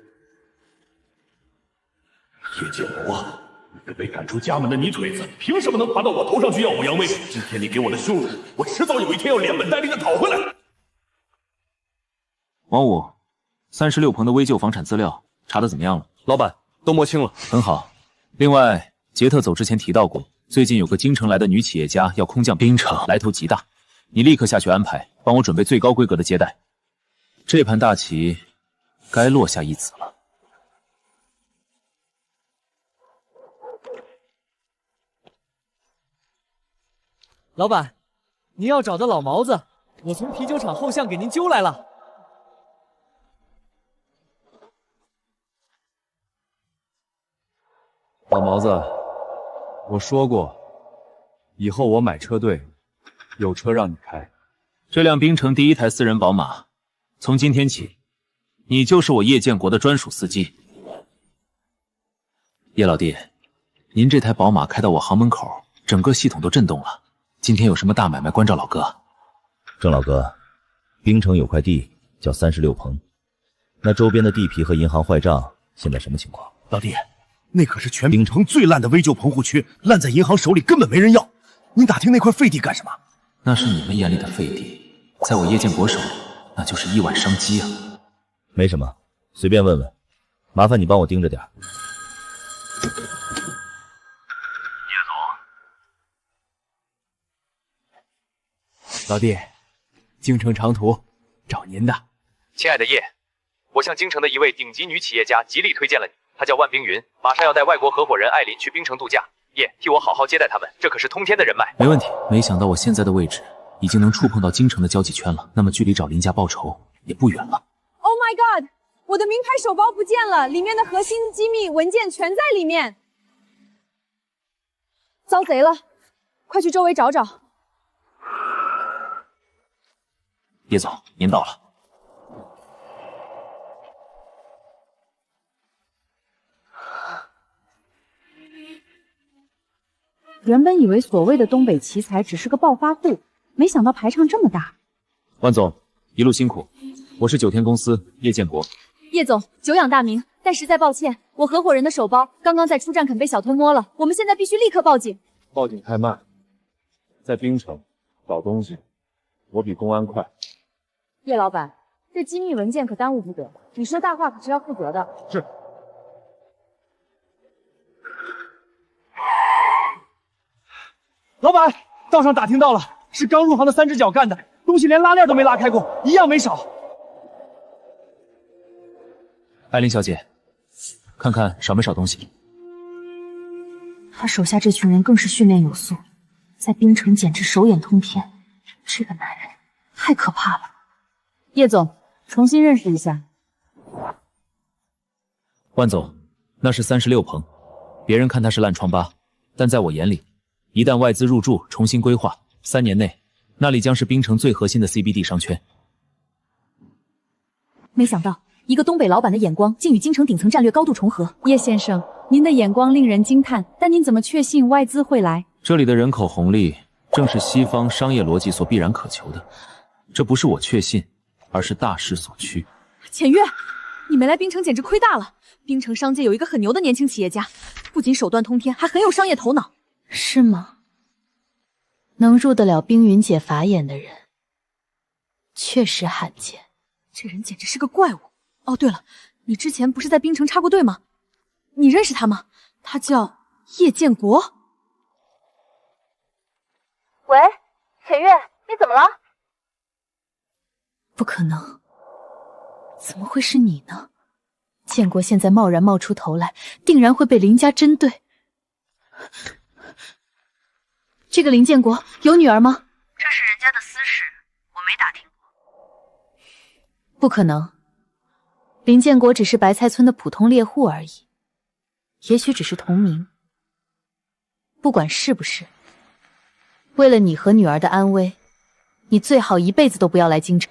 叶建国，你个被赶出家门的泥腿子，凭什么能爬到我头上去耀武扬威？今天你给我的羞辱，我迟早有一天要连本带利的讨回来。王五，36棚的危旧房产资料查的怎么样了？老板，都摸清了。很好。另外，杰特走之前提到过，最近有个京城来的女企业家要空降冰城，来头极大。你立刻下去安排，帮我准备最高规格的接待。这盘大棋该落下一子了。老板，您要找的老毛子，我从啤酒厂后巷给您揪来了。老毛子，我说过，以后我买车队，有车让你开。这辆冰城第一台私人宝马，从今天起，你就是我叶建国的专属司机。叶老弟，您这台宝马开到我行门口，整个系统都震动了。今天有什么大买卖关照老哥？郑老哥，冰城有块地叫36棚，那周边的地皮和银行坏账现在什么情况？老弟，那可是全冰城最烂的危旧棚户区，烂在银行手里根本没人要。您打听那块废地干什么？那是你们眼里的废地，在我叶建国手里，那就是亿万商机啊！没什么，随便问问。麻烦你帮我盯着点。老弟，京城长途找您的。亲爱的叶，我向京城的一位顶级女企业家极力推荐了你，她叫万冰云，马上要带外国合伙人艾琳去冰城度假。叶，替我好好接待他们，这可是通天的人脉。没问题。没想到我现在的位置已经能触碰到京城的交际圈了，那么距离找林家报仇也不远了。 Oh my god！ 我的名牌手包不见了，里面的核心机密文件全在里面。遭贼了，快去周围找找。叶总，您到了。原本以为所谓的东北奇才只是个暴发户，没想到排场这么大。万总，一路辛苦。我是九天公司叶建国。叶总，久仰大名，但实在抱歉，我合伙人的手包刚刚在出站肯被小偷摸了，我们现在必须立刻报警。报警太慢，在冰城找东西，我比公安快。叶老板，这机密文件可耽误不得，你说大话可是要负责的。是。老板，道上打听到了，是刚入行的3只脚干的，东西连拉链都没拉开过，一样没少。艾琳小姐，看看少没少东西。他手下这群人更是训练有素，在冰城简直手眼通天。这个男人太可怕了。叶总，重新认识一下。万总，那是36棚，别人看他是烂疮疤，但在我眼里，一旦外资入驻，重新规划，3年内，那里将是冰城最核心的 CBD 商圈。没想到，一个东北老板的眼光竟与京城顶层战略高度重合。叶先生，您的眼光令人惊叹，但您怎么确信外资会来？这里的人口红利，正是西方商业逻辑所必然渴求的。这不是我确信，而是大势所趋。浅月，你没来冰城简直亏大了。冰城商界有一个很牛的年轻企业家，不仅手段通天，还很有商业头脑。是吗？能入得了冰云姐法眼的人，确实罕见。这人简直是个怪物。哦，对了，你之前不是在冰城插过队吗？你认识他吗？他叫叶建国。喂，浅月，你怎么了？不可能，怎么会是你呢？建国现在贸然冒出头来，定然会被林家针对。这个林建国有女儿吗？这是人家的私事，我没打听过。不可能，林建国只是白菜村的普通猎户而已，也许只是同名。不管是不是，为了你和女儿的安危，你最好一辈子都不要来京城。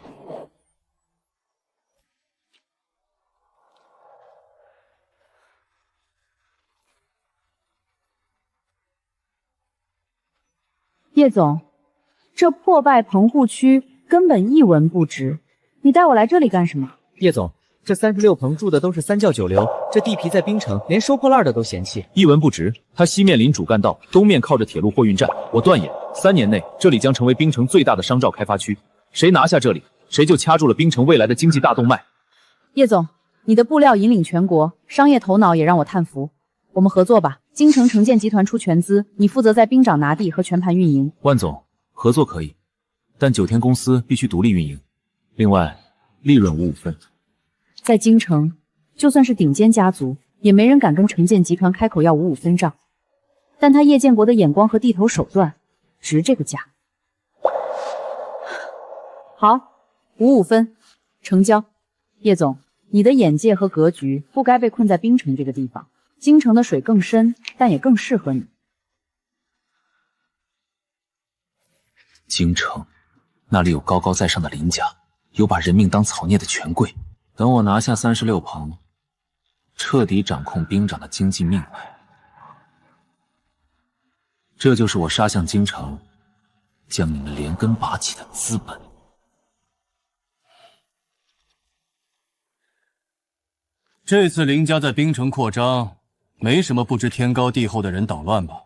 叶总，这破败棚户区根本一文不值，你带我来这里干什么？叶总，这36棚住的都是3教9流，这地皮在冰城，连收破烂的都嫌弃。一文不值，它西面临主干道，东面靠着铁路货运站。我断言，3年内这里将成为冰城最大的商兆开发区。谁拿下这里，谁就掐住了冰城未来的经济大动脉。叶总，你的布料引领全国，商业头脑也让我叹服。我们合作吧。京城城建集团出全资，你负责在冰掌拿地和全盘运营。万总，合作可以，但九天公司必须独立运营，另外利润55分。在京城，就算是顶尖家族，也没人敢跟城建集团开口要55分账。但他叶建国的眼光和地头手段，值这个价。好，55分，成交。叶总，你的眼界和格局不该被困在冰城这个地方，京城的水更深，但也更适合你。京城，那里有高高在上的林家，有把人命当草孽的权贵。等我拿下36棚，彻底掌控兵长的经济命脉，这就是我杀向京城，将你们连根拔起的资本。这次林家在冰城扩张，没什么不知天高地厚的人捣乱吧？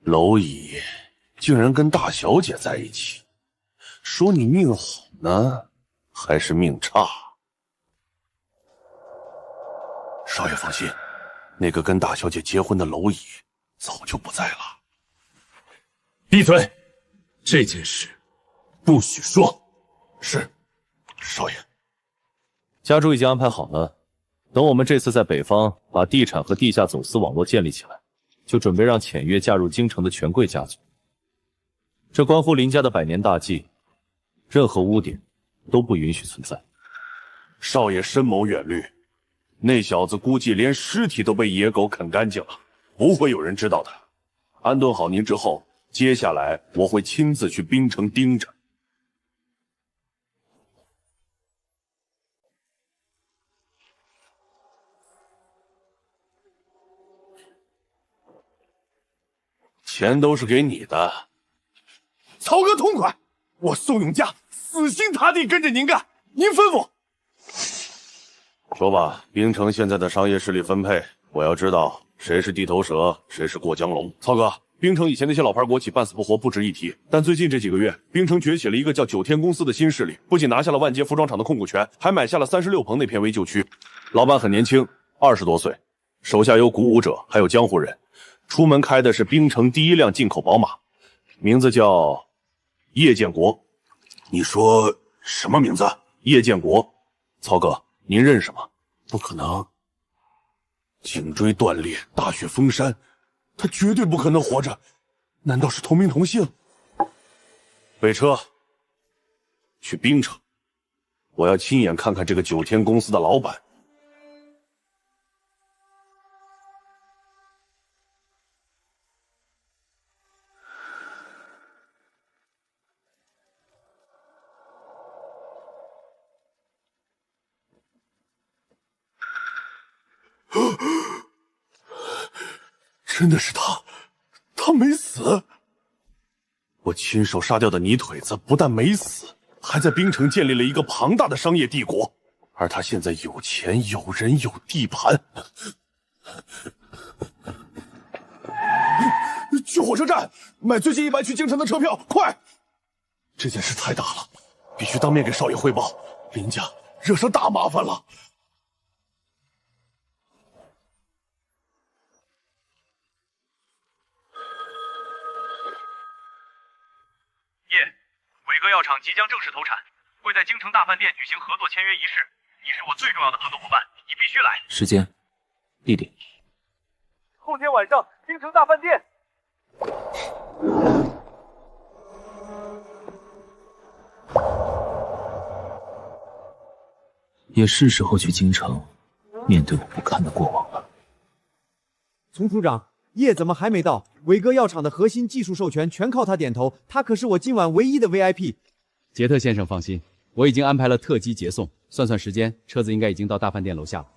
蝼蚁竟然跟大小姐在一起，说你命好呢，还是命差？少爷放心，那个跟大小姐结婚的蝼蚁早就不在了。闭嘴！这件事不许说。是，少爷。家主已经安排好了，等我们这次在北方把地产和地下走私网络建立起来，就准备让浅月嫁入京城的权贵家族。这关乎林家的100年大计，任何污点都不允许存在。少爷深谋远虑，那小子估计连尸体都被野狗啃干净了，不会有人知道的。安顿好您之后，接下来我会亲自去冰城盯着。钱都是给你的。曹哥痛快，我宋永嘉死心塌地跟着您干，您吩咐。说吧，冰城现在的商业势力分配，我要知道谁是地头蛇，谁是过江龙。曹哥，冰城以前那些老牌国企半死不活不值一提，但最近这几个月，冰城崛起了一个叫九天公司的新势力，不仅拿下了万街服装厂的控股权，还买下了36棚那片危旧区。老板很年轻，20多岁，手下有鼓舞者，还有江湖人。出门开的是冰城第1辆进口宝马，名字叫叶建国。你说什么名字？叶建国。曹哥，您认识吗？不可能。颈椎断裂，大雪封山，他绝对不可能活着。难道是同名同姓？备车，去冰城，我要亲眼看看这个九天公司的老板。真的是他，他没死。我亲手杀掉的泥腿子不但没死，还在冰城建立了一个庞大的商业帝国，而他现在有钱有人有地盘。去火车站买最近100去京城的车票，快！这件事太大了，必须当面给少爷汇报，林家惹上大麻烦了。伟哥药厂即将正式投产，会在京城大饭店举行合作签约仪式。你是我最重要的合作伙伴，你必须来。时间、地点。后天晚上，京城大饭店。也是时候去京城，面对我不堪的过往了。丛处长，夜怎么还没到？伟哥药厂的核心技术授权全靠他点头，他可是我今晚唯一的 VIP。杰特先生放心，我已经安排了特机接送，算算时间，车子应该已经到大饭店楼下了。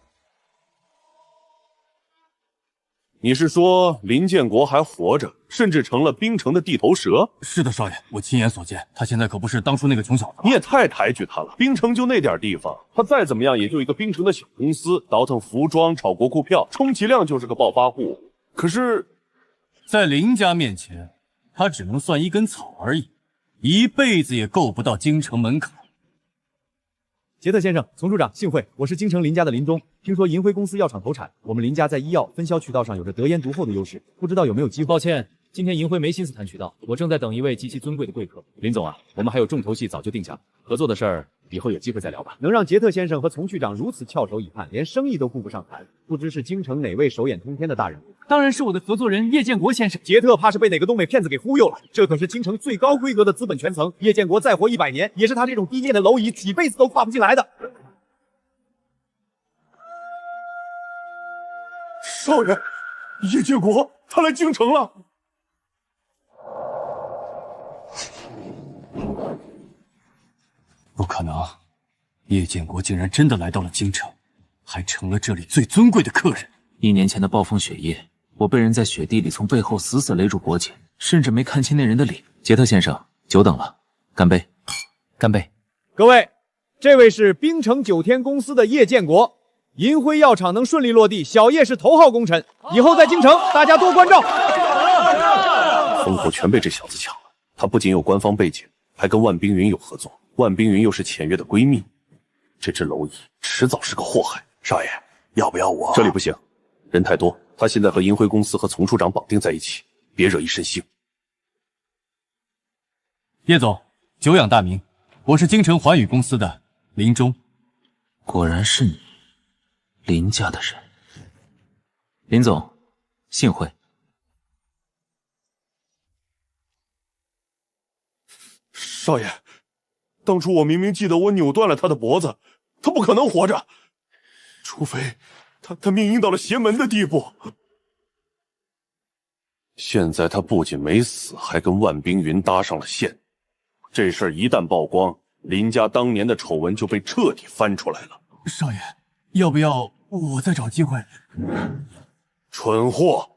你是说林建国还活着，甚至成了冰城的地头蛇？是的，少爷，我亲眼所见，他现在可不是当初那个穷小子。你也太抬举他了，冰城就那点地方，他再怎么样也就一个冰城的小公司，倒腾服装、炒国库票，充其量就是个暴发户。可是，在林家面前，他只能算一根草而已，一辈子也够不到京城门槛。杰特先生，丛处长，幸会，我是京城林家的林东。听说银辉公司药厂投产，我们林家在医药分销渠道上有着得天独厚的优势，不知道有没有机会？抱歉，今天银辉没心思谈渠道，我正在等一位极其尊贵的贵客。林总啊，我们还有重头戏早就定下了，合作的事儿以后有机会再聊吧。能让杰特先生和丛区长如此翘首以盼，连生意都顾不上谈，不知是京城哪位手眼通天的大人物？当然是我的合作人叶建国先生。杰特怕是被哪个东北骗子给忽悠了，这可是京城最高规格的资本权层，叶建国再活100年，也是他这种低贱的蝼蚁几辈子都跨不进来的。少爷，叶建国他来京城了。不可能，叶建国竟然真的来到了京城，还成了这里最尊贵的客人。1年前的暴风雪夜，我被人在雪地里从背后死死勒住脖颈，甚至没看清那人的脸。杰特先生，久等了，干杯！干杯！各位，这位是冰城9天公司的叶建国。银辉药厂能顺利落地，小叶是头号功臣。以后在京城，大家多关照。风口全被这小子抢了。他不仅有官方背景，还跟万冰云有合作。万冰云又是浅月的闺蜜，这只蝼蚁迟早是个祸害。少爷，要不要我？这里不行，人太多。他现在和银辉公司和丛处长绑定在一起，别惹一身腥。叶总，久仰大名，我是京城环宇公司的林中。果然是你。林家的人，林总，幸会。少爷，当初我明明记得我扭断了他的脖子，他不可能活着，除非他命硬到了邪门的地步。现在他不仅没死，还跟万冰云搭上了线。这事儿一旦曝光，林家当年的丑闻就被彻底翻出来了。少爷，要不要我再找机会？蠢货，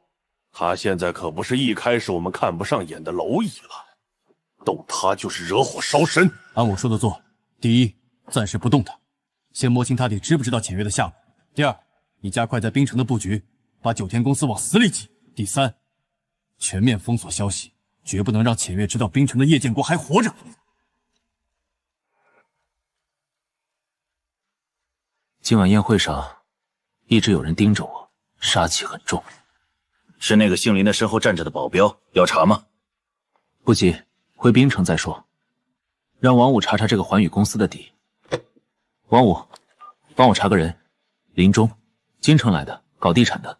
他现在可不是一开始我们看不上眼的蝼蚁了，动他就是惹火烧身。按我说的做，第一，暂时不动他，先摸清他底知不知道浅月的下落；第二，你加快在冰城的布局，把9天公司往死里挤；第三，全面封锁消息，绝不能让浅月知道冰城的叶建国还活着。今晚宴会上，一直有人盯着我，杀气很重。是那个姓林的身后站着的保镖，要查吗？不急，回冰城再说。让王五查查这个环宇公司的底。王五，帮我查个人，林中，京城来的，搞地产的，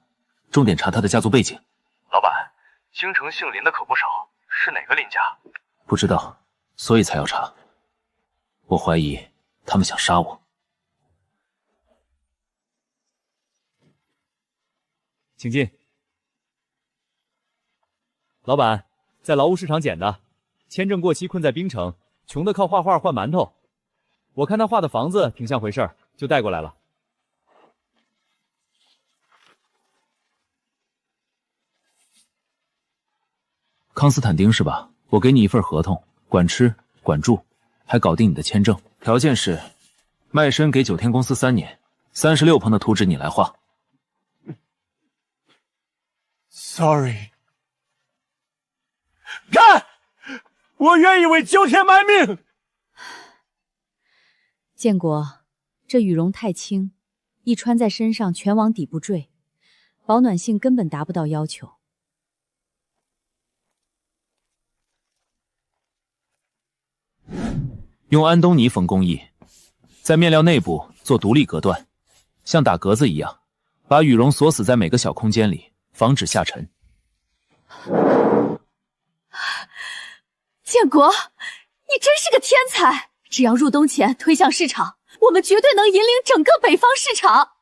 重点查他的家族背景。老板，京城姓林的可不少，是哪个林家？不知道，所以才要查。我怀疑他们想杀我。请进。老板，在劳务市场捡的，签证过期困在冰城，穷的靠画画换馒头。我看他画的房子挺像回事儿，就带过来了。康斯坦丁是吧？我给你一份合同，管吃管住，还搞定你的签证。条件是，卖身给9天公司3年，36棚的图纸你来画。Sorry， 干！我愿意为9天卖命。建国，这羽绒太轻，一穿在身上全往底部坠，保暖性根本达不到要求。用安东尼缝工艺，在面料内部做独立隔断，像打格子一样，把羽绒锁死在每个小空间里，防止下沉。建国，你真是个天才！只要入冬前推向市场，我们绝对能引领整个北方市场。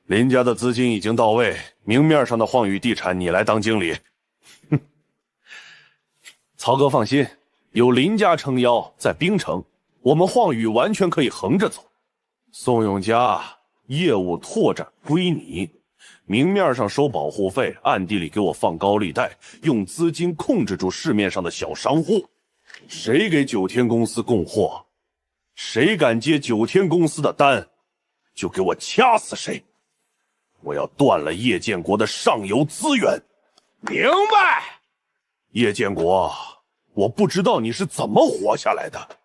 林家的资金已经到位，明面上的晃宇地产你来当经理。哼，曹哥放心，有林家撑腰，在冰城，我们晃宇完全可以横着走。宋永嘉，业务拓展归你，明面上收保护费，暗地里给我放高利贷，用资金控制住市面上的小商户。谁给9天公司供货，谁敢接9天公司的单，就给我掐死谁。我要断了叶建国的上游资源。明白？叶建国，我不知道你是怎么活下来的，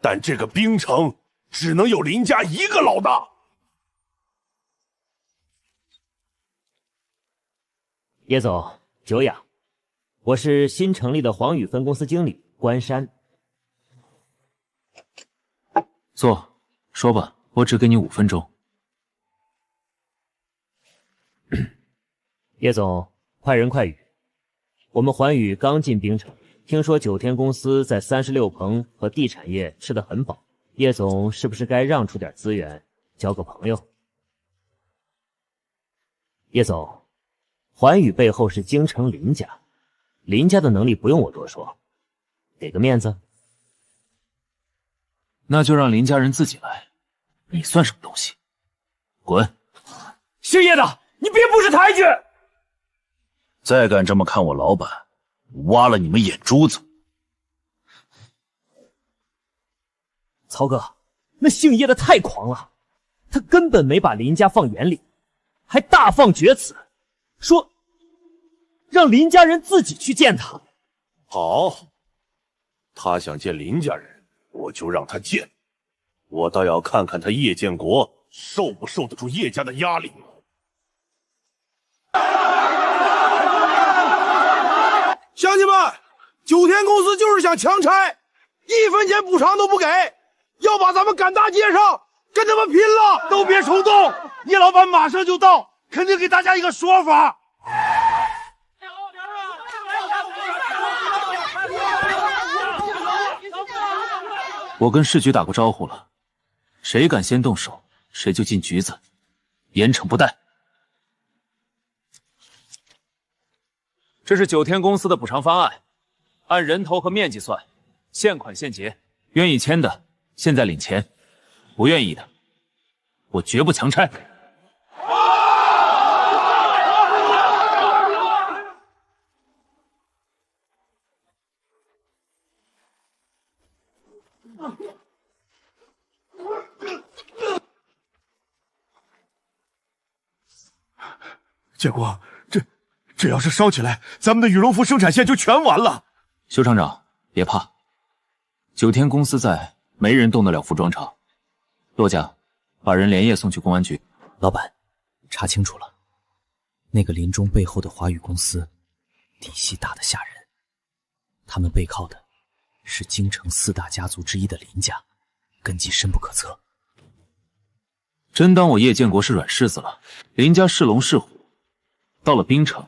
但这个冰城只能有林家一个老大。叶总，久仰，我是新成立的黄宇分公司经理关山。坐，说吧，我只给你5分钟。叶总，快人快语，我们环宇刚进冰城，听说9天公司在36棚和地产业吃得很饱，叶总是不是该让出点资源，交个朋友？叶总，环宇背后是京城林家，林家的能力不用我多说，给个面子。那就让林家人自己来，你算什么东西？滚！姓叶的，你别不识抬举！再敢这么看我老板，挖了你们眼珠子！曹哥，那姓叶的太狂了，他根本没把林家放眼里，还大放厥词，说让林家人自己去见他。好，他想见林家人，我就让他见。我倒要看看他叶建国受不受得住叶家的压力。乡亲们，9天公司就是想强拆，1分钱补偿都不给，要把咱们赶大街上，跟他们拼了！都别冲动，叶老板马上就到，肯定给大家一个说法。我跟市局打过招呼了，谁敢先动手，谁就进局子，严惩不贷。这是9天公司的补偿方案，按人头和面积算，现款现结。愿意签的现在领钱，不愿意的，我绝不强拆。建国，这要是烧起来，咱们的羽绒服生产线就全完了。邱厂长，别怕，9天公司在，没人动得了服装厂。骆家，把人连夜送去公安局。老板，查清楚了，那个林中背后的华宇公司，底细大得吓人。他们背靠的是京城4大家族之一的林家，根基深不可测。真当我叶建国是软柿子了？林家是龙是虎，到了冰城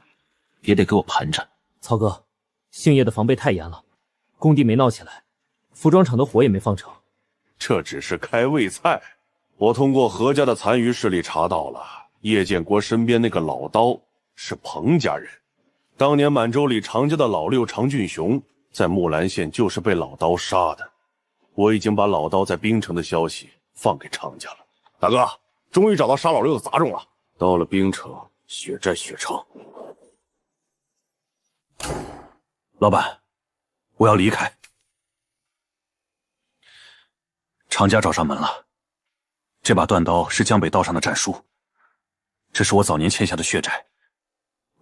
也得给我盘着。曹哥，姓叶的防备太严了，工地没闹起来，服装厂的火也没放成。这只是开胃菜。我通过何家的残余势力查到了，叶建国身边那个老刀是彭家人。当年满洲里常家的老六常俊雄在木兰县就是被老刀杀的。我已经把老刀在冰城的消息放给常家了。大哥，终于找到杀老六的杂种了。到了冰城，血债血偿。老板，我要离开。常家找上门了，这把断刀是江北道上的战书，这是我早年欠下的血债，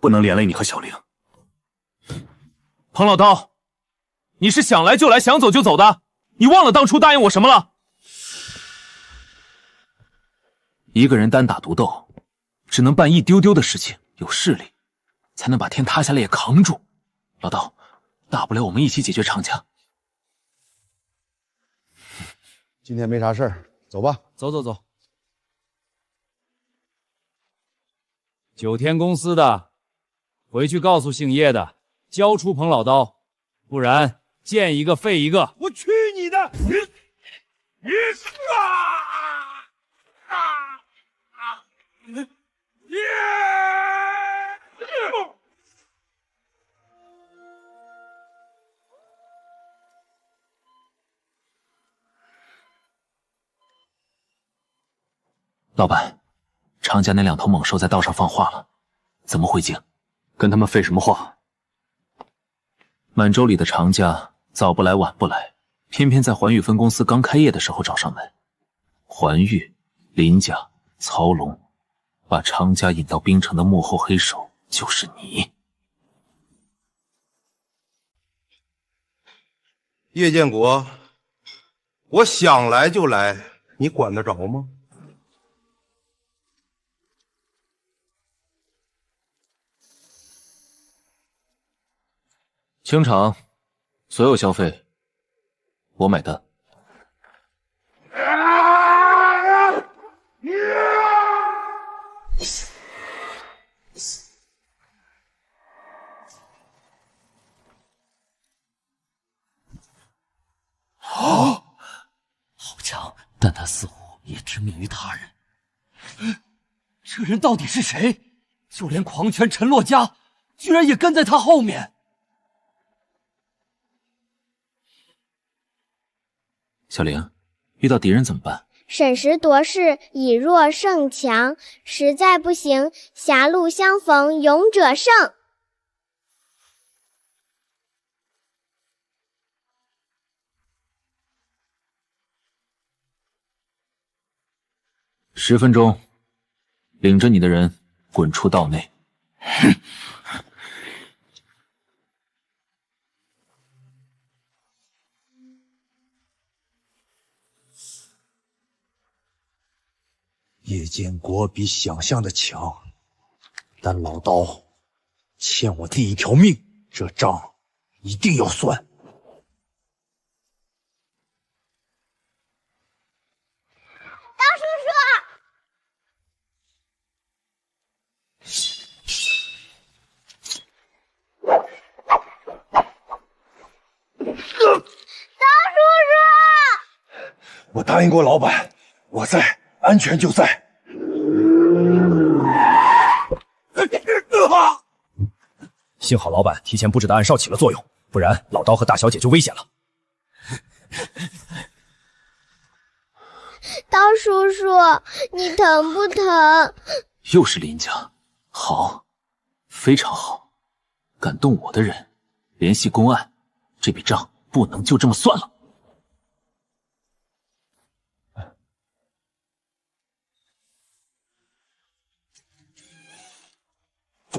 不能连累你和小玲。彭老刀，你是想来就来，想走就走的？你忘了当初答应我什么了？一个人单打独斗，只能办一丢丢的事情，有势力，才能把天塌下来也扛住。老刀，大不了我们一起解决常家。今天没啥事儿，走吧。走。9天公司的，回去告诉姓叶的，交出彭老刀，不然见一个废一个。我去你的！老板，常家那2头猛兽在道上放话了，怎么回京？跟他们废什么话？满洲里的常家早不来晚不来，偏偏在环宇分公司刚开业的时候找上门。环宇、林家、曹龙，把常家引到冰城的幕后黑手就是你。叶建国，我想来就来，你管得着吗？清场，所有消费我买单。好强，但他似乎也知命于他人。这人到底是谁？就连狂犬陈洛家居然也跟在他后面。小玲，遇到敌人怎么办？审时度势，以弱胜强，实在不行，狭路相逢勇者胜。10分钟，领着你的人滚出道内。叶建国比想象的强，但老刀欠我弟一条命，这账一定要算。刀叔叔，刀叔叔，我答应过老板，我在，安全就在。幸好老板提前布置的暗哨起了作用，不然老刀和大小姐就危险了。刀叔叔，你疼不疼？又是林家，好，非常好。敢动我的人，联系公安，这笔账不能就这么算了。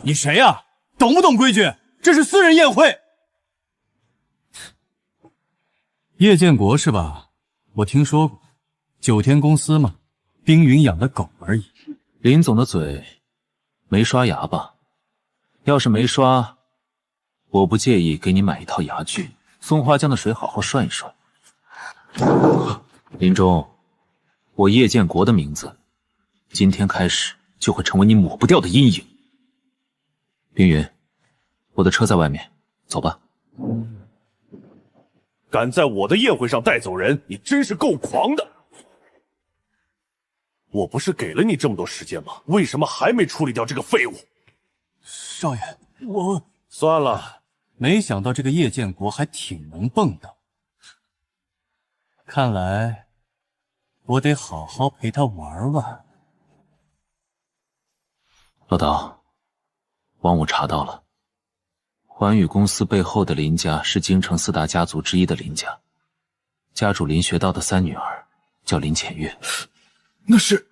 你谁呀？懂不懂规矩？这是私人宴会。叶建国是吧？我听说过，九天公司嘛，冰云养的狗而已。林总的嘴没刷牙吧？要是没刷，我不介意给你买一套牙具，松花江的水好好涮一涮。林中，我叶建国的名字，今天开始就会成为你抹不掉的阴影。冰云，我的车在外面，走吧。敢在我的宴会上带走人，你真是够狂的！我不是给了你这么多时间吗？为什么还没处理掉这个废物？少爷，我算了，没想到这个叶建国还挺能蹦的，看来我得好好陪他玩玩。老刀，王五查到了，环宇公司背后的林家是京城4大家族之一的林家，家主林学道的3女儿叫林浅月。那是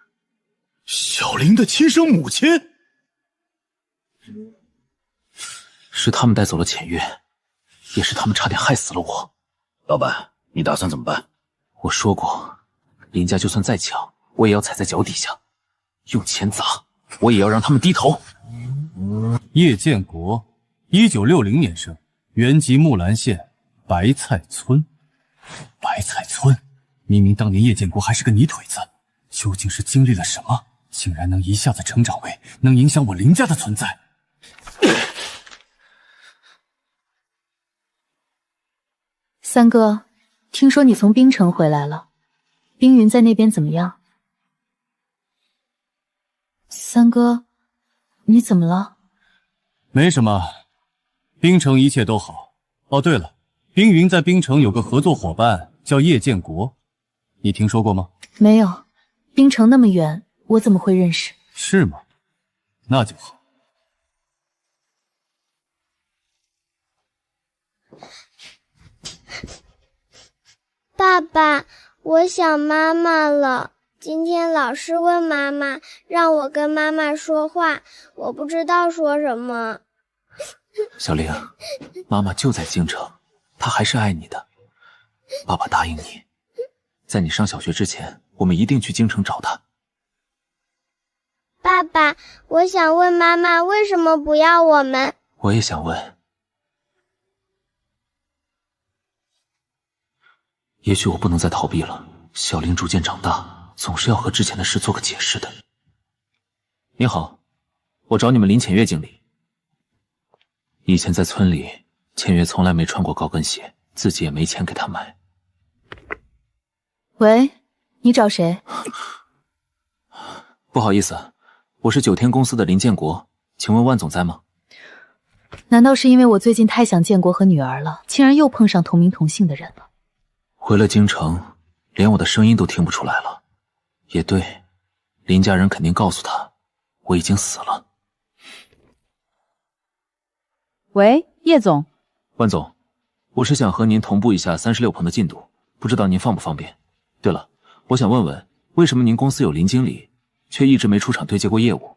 小林的亲生母亲。是他们带走了浅月，也是他们差点害死了我。老板，你打算怎么办？我说过，林家就算再强，我也要踩在脚底下，用钱砸，我也要让他们低头。叶建国，1960年生，原籍木兰县白菜村。白菜村，明明当年叶建国还是个泥腿子，究竟是经历了什么，竟然能一下子成长为能影响我林家的存在？三哥，听说你从冰城回来了，冰云在那边怎么样？三哥，你怎么了？没什么，冰城一切都好。哦，对了，冰云在冰城有个合作伙伴叫叶建国，你听说过吗？没有，冰城那么远，我怎么会认识？是吗？那就好。爸爸，我想妈妈了。今天老师问妈妈，让我跟妈妈说话，我不知道说什么。小玲，妈妈就在京城，她还是爱你的。爸爸答应你，在你上小学之前，我们一定去京城找她。爸爸，我想问妈妈为什么不要我们？我也想问，也许我不能再逃避了。小林逐渐长大，总是要和之前的事做个解释的。你好，我找你们林浅月经理。以前在村里，浅月从来没穿过高跟鞋，自己也没钱给她买。喂，你找谁？不好意思，我是九天公司的林建国，请问万总在吗？难道是因为我最近太想建国和女儿了，竟然又碰上同名同姓的人了？回了京城，连我的声音都听不出来了。也对，林家人肯定告诉他，我已经死了。喂，叶总。万总，我是想和您同步一下36棚的进度，不知道您方不方便？对了，我想问问，为什么您公司有林经理，却一直没出场对接过业务？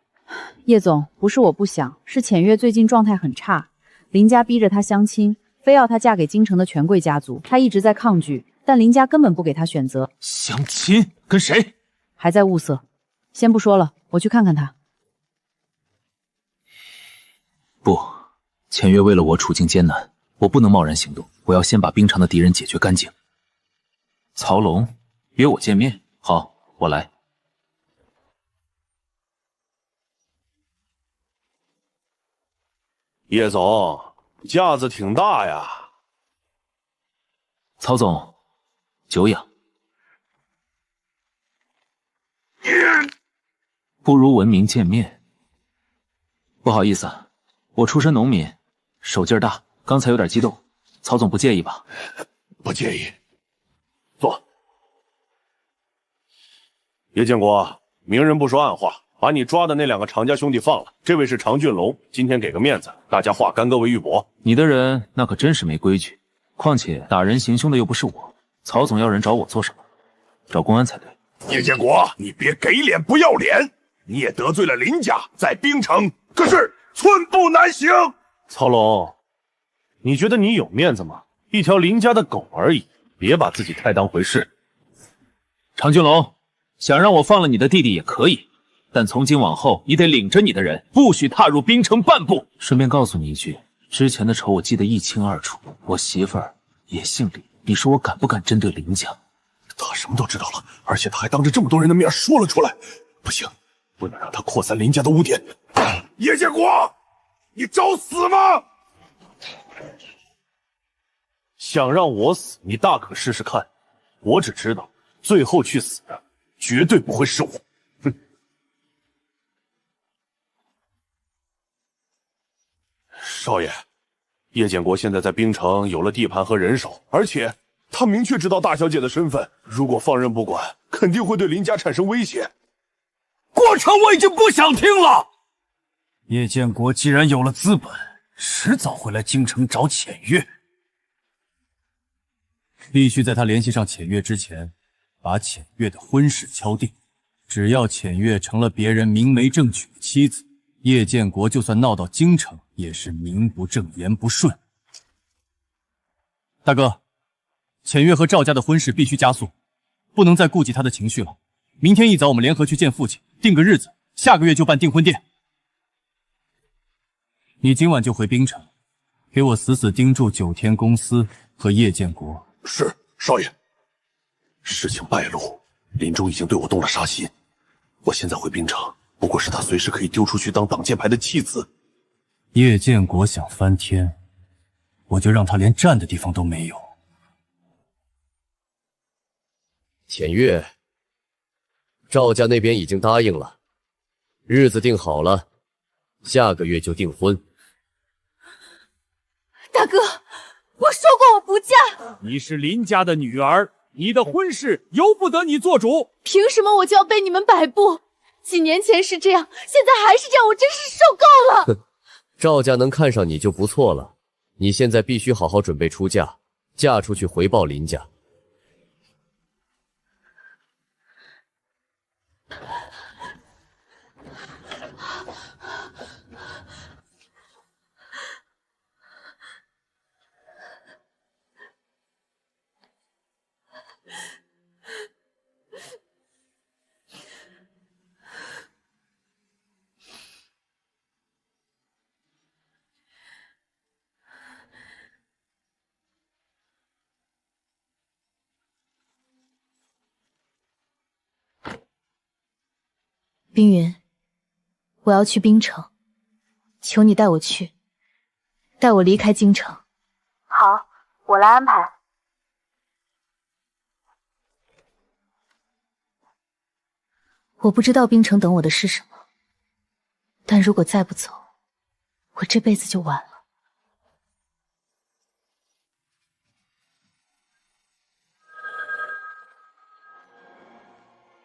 叶总，不是我不想，是浅月最近状态很差，林家逼着她相亲，非要她嫁给京城的权贵家族，她一直在抗拒，但林家根本不给她选择。相亲？跟谁？还在物色。先不说了，我去看看她。不，浅月为了我处境艰难，我不能贸然行动，我要先把冰城的敌人解决干净。曹龙约我见面，好，我来。叶总，架子挺大呀。曹总，久仰。不如文明见面。不好意思，我出身农民，手劲儿大，刚才有点激动，曹总不介意吧？不介意。坐。叶建国，明人不说暗话，把你抓的那2个常家兄弟放了。这位是常俊龙，今天给个面子，大家化干戈为玉帛。你的人那可真是没规矩，况且打人行凶的又不是我，曹总要人找我做什么？找公安才对。叶建国，你别给脸不要脸！你也得罪了林家，在冰城可是寸步难行。曹龙，你觉得你有面子吗？一条林家的狗而已，别把自己太当回事。常俊龙，想让我放了你的弟弟也可以，但从今往后，你得领着你的人，不许踏入冰城半步。顺便告诉你一句，之前的仇我记得一清二楚，我媳妇儿也姓李，你说我敢不敢针对林家？他什么都知道了，而且他还当着这么多人的面说了出来，不行，不能让他扩散林家的污点。叶建国，你找死吗？想让我死，你大可试试看。我只知道，最后去死的绝对不会是我。哼！少爷，叶建国现在在冰城有了地盘和人手，而且他明确知道大小姐的身份，如果放任不管，肯定会对林家产生威胁。过程我已经不想听了。叶建国既然有了资本，迟早会来京城找浅月。必须在他联系上浅月之前，把浅月的婚事敲定。只要浅月成了别人明媒正娶的妻子，叶建国就算闹到京城，也是名不正言不顺。大哥，浅月和赵家的婚事必须加速，不能再顾及他的情绪了。明天一早我们联合去见父亲，定个日子，下个月就办订婚殿。你今晚就回冰城，给我死死盯住九天公司和叶建国。是，少爷。事情败露，林中已经对我动了杀心。我现在回冰城，不过是他随时可以丢出去当挡箭牌的弃子。叶建国想翻天，我就让他连站的地方都没有。浅月，赵家那边已经答应了，日子定好了，下个月就订婚。大哥，我说过我不嫁。你是林家的女儿，你的婚事由不得你做主。凭什么我就要被你们摆布？几年前是这样，现在还是这样，我真是受够了。哼，赵家能看上你就不错了，你现在必须好好准备出嫁，嫁出去回报林家。冰云，我要去冰城，求你带我去，带我离开京城。好，我来安排。我不知道冰城等我的是什么，但如果再不走，我这辈子就完了。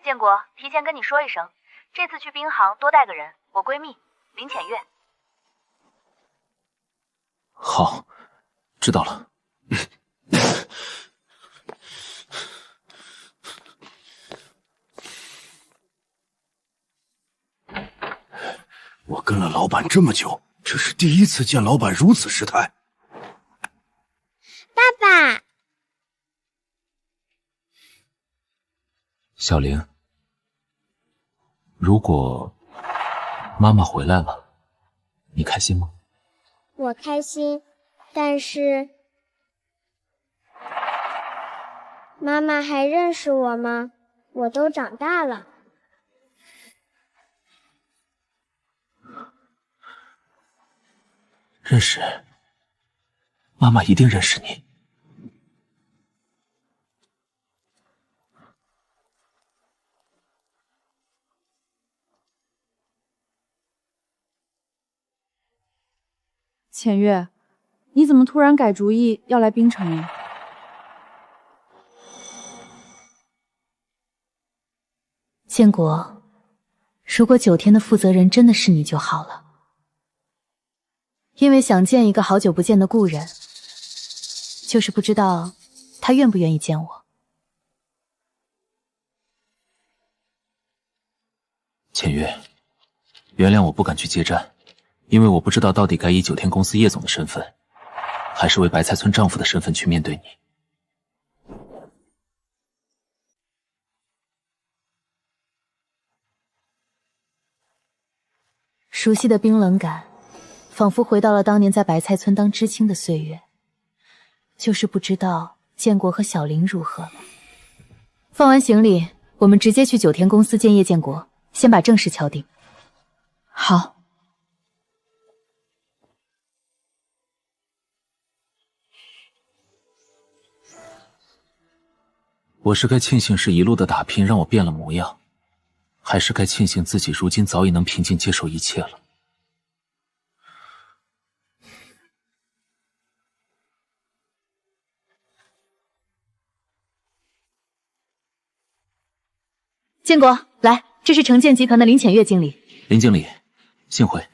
建国，提前跟你说一声，这次去冰行多带个人，我闺蜜林浅月。好，知道了。我跟了老板这么久，这是第一次见老板如此失态。爸爸，小玲，如果妈妈回来了，你开心吗？我开心，但是妈妈还认识我吗？我都长大了。认识，妈妈一定认识你。浅月，你怎么突然改主意要来冰城了？建国，如果9天的负责人真的是你就好了。因为想见一个好久不见的故人，就是不知道他愿不愿意见我。浅月，原谅我不敢去接站，因为我不知道到底该以9天公司叶总的身份，还是为白菜村丈夫的身份去面对你。熟悉的冰冷感，仿佛回到了当年在白菜村当知青的岁月，就是不知道建国和小林如何了。放完行李，我们直接去9天公司见叶建国，先把正事敲定。好。我是该庆幸是一路的打拼让我变了模样，还是该庆幸自己如今早已能平静接受一切了？建国，来，这是城建集团的林浅月经理。林经理，幸会。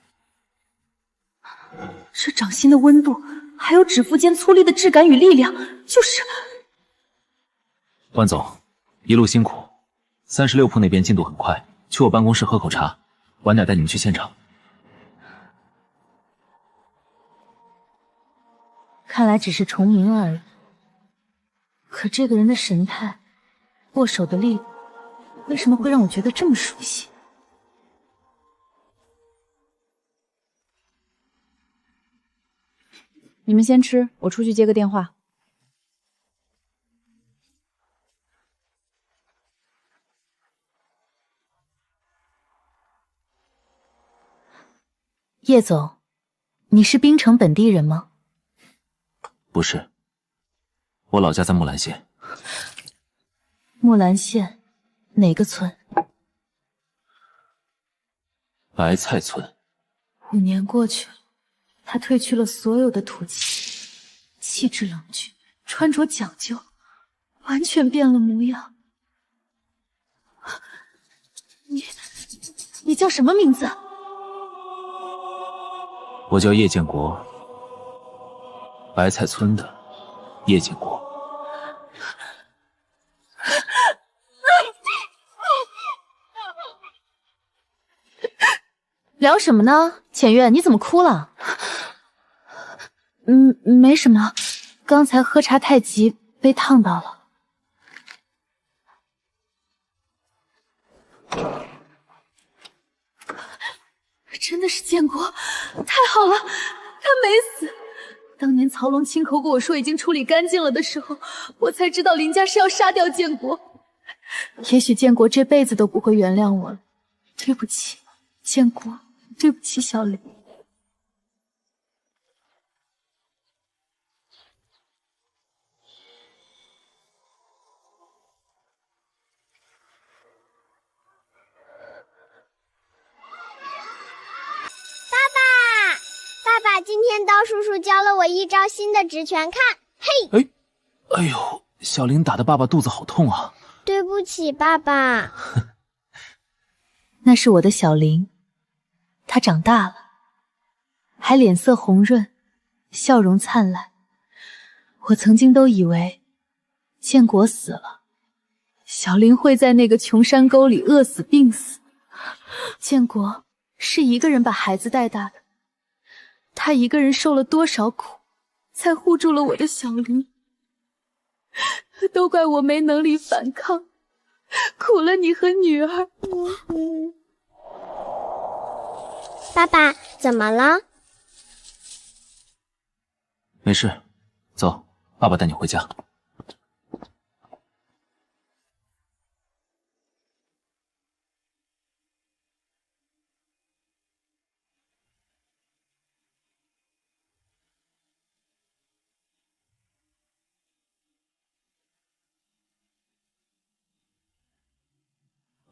这掌心的温度，还有指腹间粗粝的质感与力量，就是……万总，一路辛苦。36铺那边进度很快，去我办公室喝口茶，晚点带你们去现场。看来只是重名而已。可这个人的神态，握手的力度，为什么会让我觉得这么熟悉？你们先吃，我出去接个电话。叶总，你是冰城本地人吗？不是，我老家在木兰县。木兰县哪个村？白菜村。5年过去了，他褪去了所有的土气，气质冷峻，穿着讲究，完全变了模样。你叫什么名字？我叫叶建国，白菜村的叶建国。聊什么呢？浅月，你怎么哭了？没什么，刚才喝茶太急，被烫到了。真的是建国，太好了，他没死。当年曹龙亲口跟我说已经处理干净了的时候，我才知道林家是要杀掉建国。也许建国这辈子都不会原谅我了，对不起，建国，对不起，小林。爸爸，今天刀叔叔教了我一招新的直拳，看，嘿！哎呦，小林打的爸爸肚子好痛啊！对不起，爸爸。那是我的小林，他长大了，还脸色红润，笑容灿烂。我曾经都以为建国死了，小林会在那个穷山沟里饿死病死。建国是一个人把孩子带大的，他一个人受了多少苦，才护住了我的小林。都怪我没能力反抗，苦了你和女儿。爸爸，怎么了？没事，走，爸爸带你回家。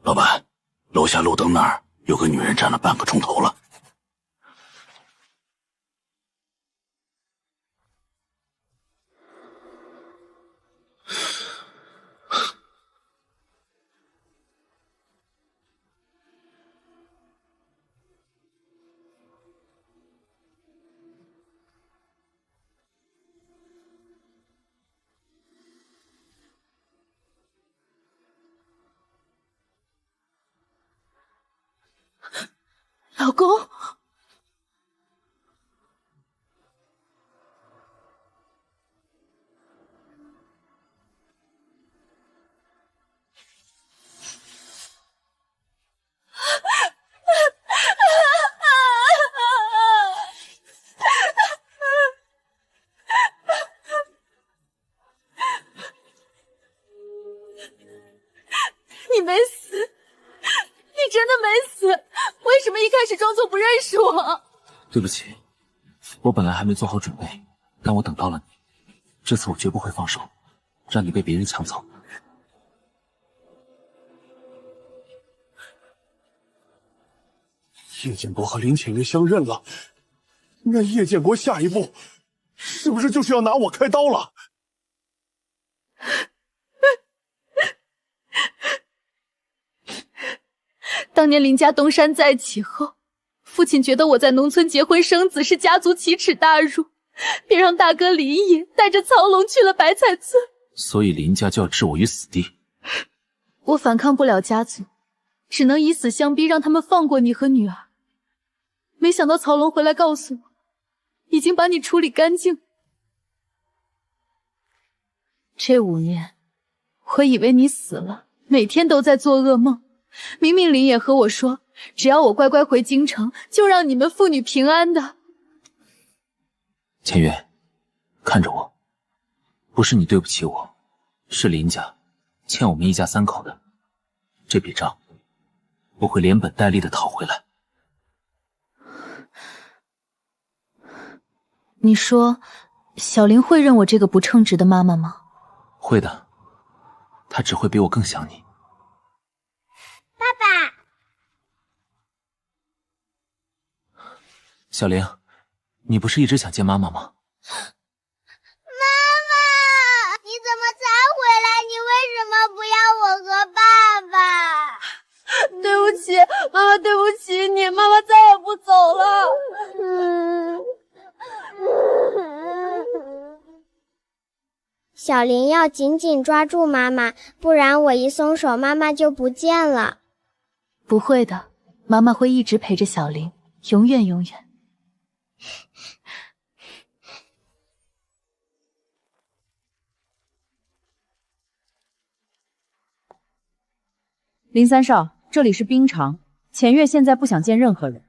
老板，楼下路灯那儿有个女人站了半个钟头了。老公，你没死，你真的没死。为什么一开始装作不认识我？对不起，我本来还没做好准备，但我等到了你。这次我绝不会放手，让你被别人抢走。叶建国和林浅月相认了，那叶建国下一步是不是就是要拿我开刀了？当年林家东山再起后，父亲觉得我在农村结婚生子是家族奇耻大辱，便让大哥林野带着曹龙去了白菜村。所以林家就要置我于死地。我反抗不了家族，只能以死相逼，让他们放过你和女儿。没想到曹龙回来告诉我，已经把你处理干净。这5年，我以为你死了，每天都在做噩梦。明明林野和我说，只要我乖乖回京城，就让你们父女平安的。千月，看着我，不是你对不起我，是林家欠我们一家3口的，这笔账我会连本带利的讨回来。你说，小林会认我这个不称职的妈妈吗？会的，她只会比我更想你。爸爸，小玲，你不是一直想见妈妈吗？妈妈，你怎么才回来？你为什么不要我和爸爸？对不起，妈妈，对不起你，妈妈再也不走了。小林要紧紧抓住妈妈，不然我一松手，妈妈就不见了。不会的，妈妈会一直陪着小林，永远永远。林三少，这里是冰场，浅月现在不想见任何人。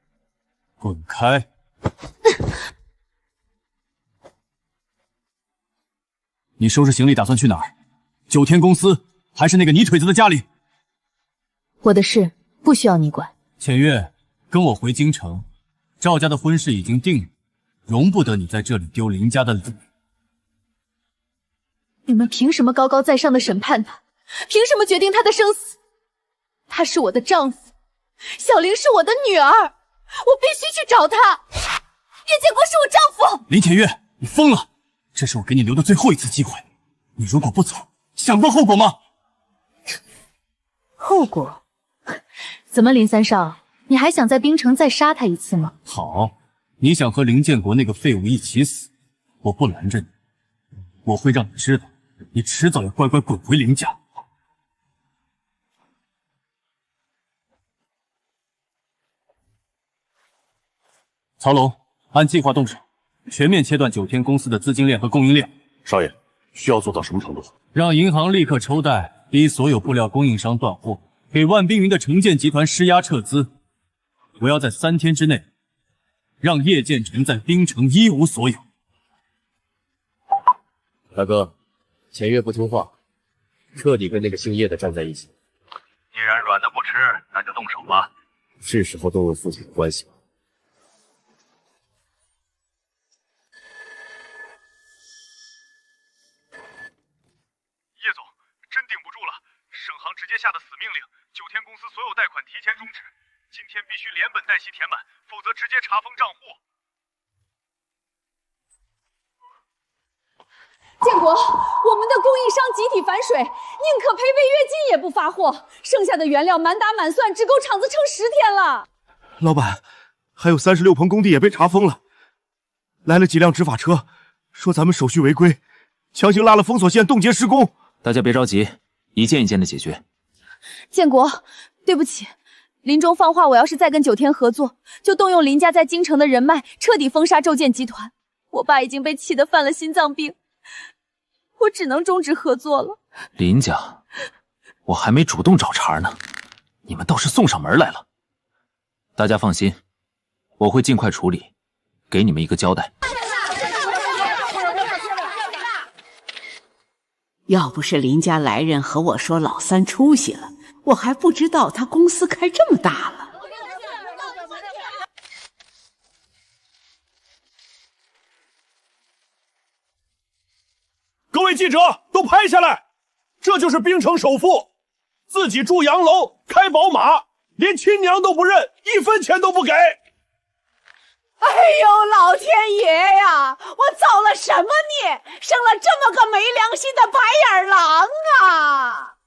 滚开！你收拾行李打算去哪儿？9天公司，还是那个泥腿子的家里？我的事不需要你管。浅月，跟我回京城。赵家的婚事已经定了，容不得你在这里丢林家的脸。你们凭什么高高在上的审判他？凭什么决定他的生死？他是我的丈夫，小玲是我的女儿，我必须去找他。叶建国是我丈夫。林浅月，你疯了！这是我给你留的最后一次机会，你如果不走，想过后果吗？后果？怎么，林三少，你还想在冰城再杀他一次吗？好，你想和林建国那个废物一起死，我不拦着你，我会让你知道，你迟早要乖乖滚回林家。曹龙，按计划动手，全面切断9天公司的资金链和供应链。少爷，需要做到什么程度？让银行立刻抽贷，逼所有布料供应商断货，给万冰云的城建集团施压撤资。我要在3天之内，让叶建成在冰城一无所有。大哥，浅月不听话，彻底跟那个姓叶的站在一起。既然软的不吃，那就动手吧。是时候动用父亲的关系了。叶总，真顶不住了！省行直接下的死命令，9天公司所有贷款提前终止，今天必须连本带息填满，否则直接查封账户。建国，我们的供应商集体反水，宁可赔违约金也不发货，剩下的原料满打满算只够厂子撑10天了。老板，还有36棚工地也被查封了，来了几辆执法车，说咱们手续违规，强行拉了封锁线，冻结施工。大家别着急，一件一件的解决。建国，对不起，林中放话，我要是再跟9天合作，就动用林家在京城的人脉，彻底封杀宙建集团。我爸已经被气得犯了心脏病，我只能终止合作了。林家，我还没主动找茬呢，你们倒是送上门来了。大家放心，我会尽快处理，给你们一个交代。要不是林家来人和我说老三出息了，我还不知道他公司开这么大了。各位记者都拍下来，这就是冰城首富，自己住洋楼，开宝马，连亲娘都不认，1分钱都不给。哎呦，老天爷呀！我造了什么孽，生了这么个没良心的白眼狼啊！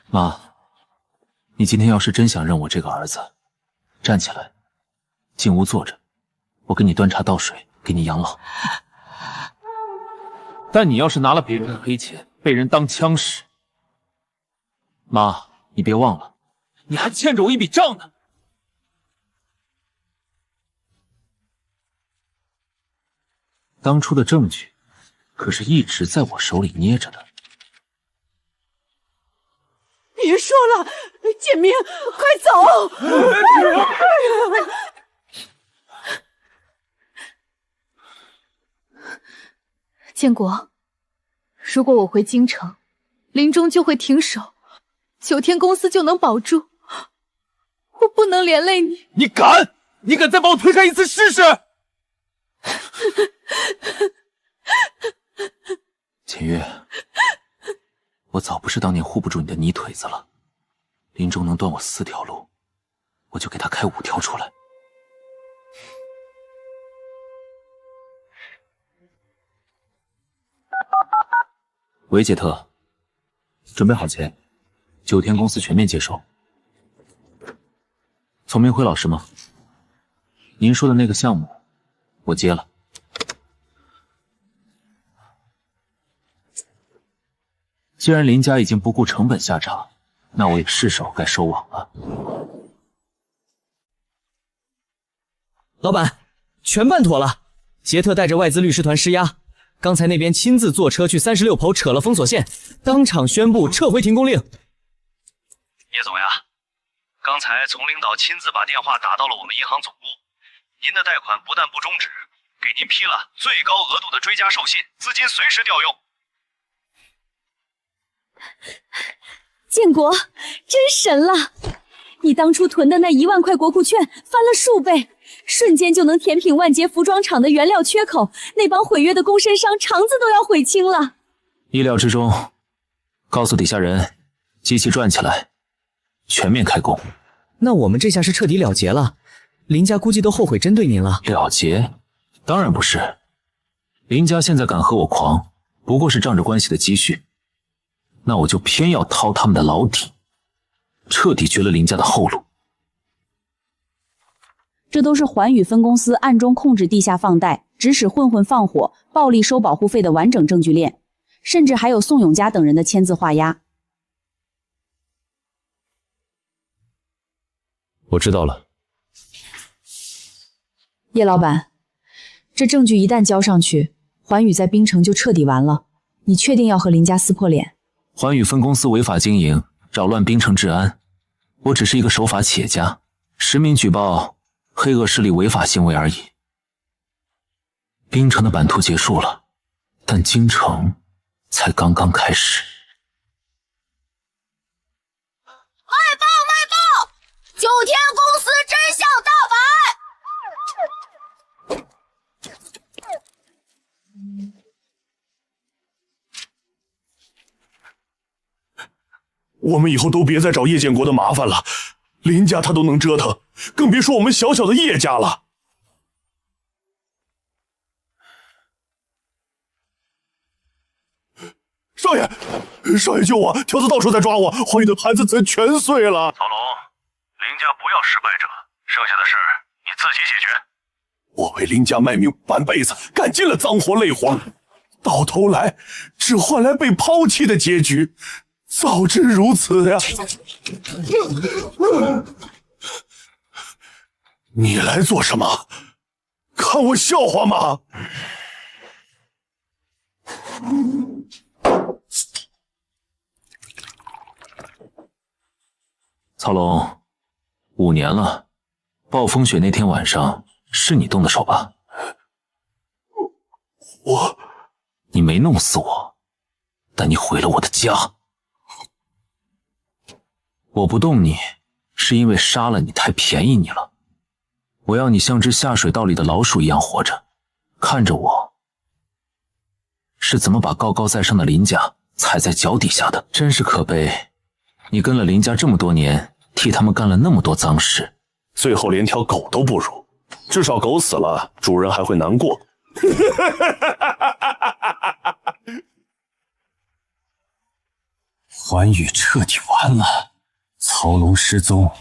妈，你今天要是真想认我这个儿子，站起来，进屋坐着，我给你端茶倒水，给你养老。但你要是拿了别人的黑钱，被人当枪使，妈，你别忘了，你还欠着我一笔账呢。当初的证据，可是一直在我手里捏着的。别说了，建明，快走！建国，如果我回京城，林中就会停手，9天公司就能保住，我不能连累你。你敢？你敢再把我推开一次试试？浅月，我早不是当年护不住你的泥腿子了。林中能断我4条路，我就给他开5条出来。喂，杰特，准备好钱，9天公司全面接手。从明辉老师吗？您说的那个项目，我接了。既然林家已经不顾成本下场，那我也是时候该收网了。老板，全办妥了。杰特带着外资律师团施压，刚才那边亲自坐车去36棚扯了封锁线，当场宣布撤回停工令。叶总呀，刚才从领导亲自把电话打到了我们银行总部，您的贷款不但不终止，给您批了最高额度的追加授信，资金随时调用。建国，真神了！你当初囤的那1万块国库券翻了数倍，瞬间就能填平万捷服装厂的原料缺口，那帮毁约的工身商肠子都要悔青了。意料之中，告诉底下人，机器转起来，全面开工。那我们这下是彻底了结了，林家估计都后悔针对您了。了结？当然不是。林家现在敢和我狂，不过是仗着关系的积蓄。那我就偏要掏他们的老底，彻底绝了林家的后路。这都是环宇分公司暗中控制地下放贷，指使混混放火，暴力收保护费的完整证据链，甚至还有宋永嘉等人的签字画押。我知道了。叶老板，这证据一旦交上去，环宇在滨城就彻底完了。你确定要和林家撕破脸？环宇分公司违法经营，扰乱滨城治安。我只是一个守法企业家，实名举报黑恶势力违法行为而已。滨城的版图结束了，但京城才刚刚开始。卖报！九天公司真相大我们以后都别再找叶建国的麻烦了，林家他都能折腾，更别说我们小小的叶家了。少爷，少爷救我！条子到处在抓我，环宇的盘子全碎了。曹龙，林家不要失败者，剩下的事你自己解决。我为林家卖命半辈子，干尽了脏活累活，到头来只换来被抛弃的结局。早知如此呀！你来做什么？看我笑话吗？曹龙，5年了，暴风雪那天晚上是你动的手吧？你没弄死我，但你毁了我的家。我不动你，是因为杀了你太便宜你了。我要你像只下水道里的老鼠一样活着，看着我是怎么把高高在上的林家踩在脚底下的。真是可悲，你跟了林家这么多年，替他们干了那么多脏事，最后连条狗都不如。至少狗死了，主人还会难过。环宇彻底完了，曹龙失踪，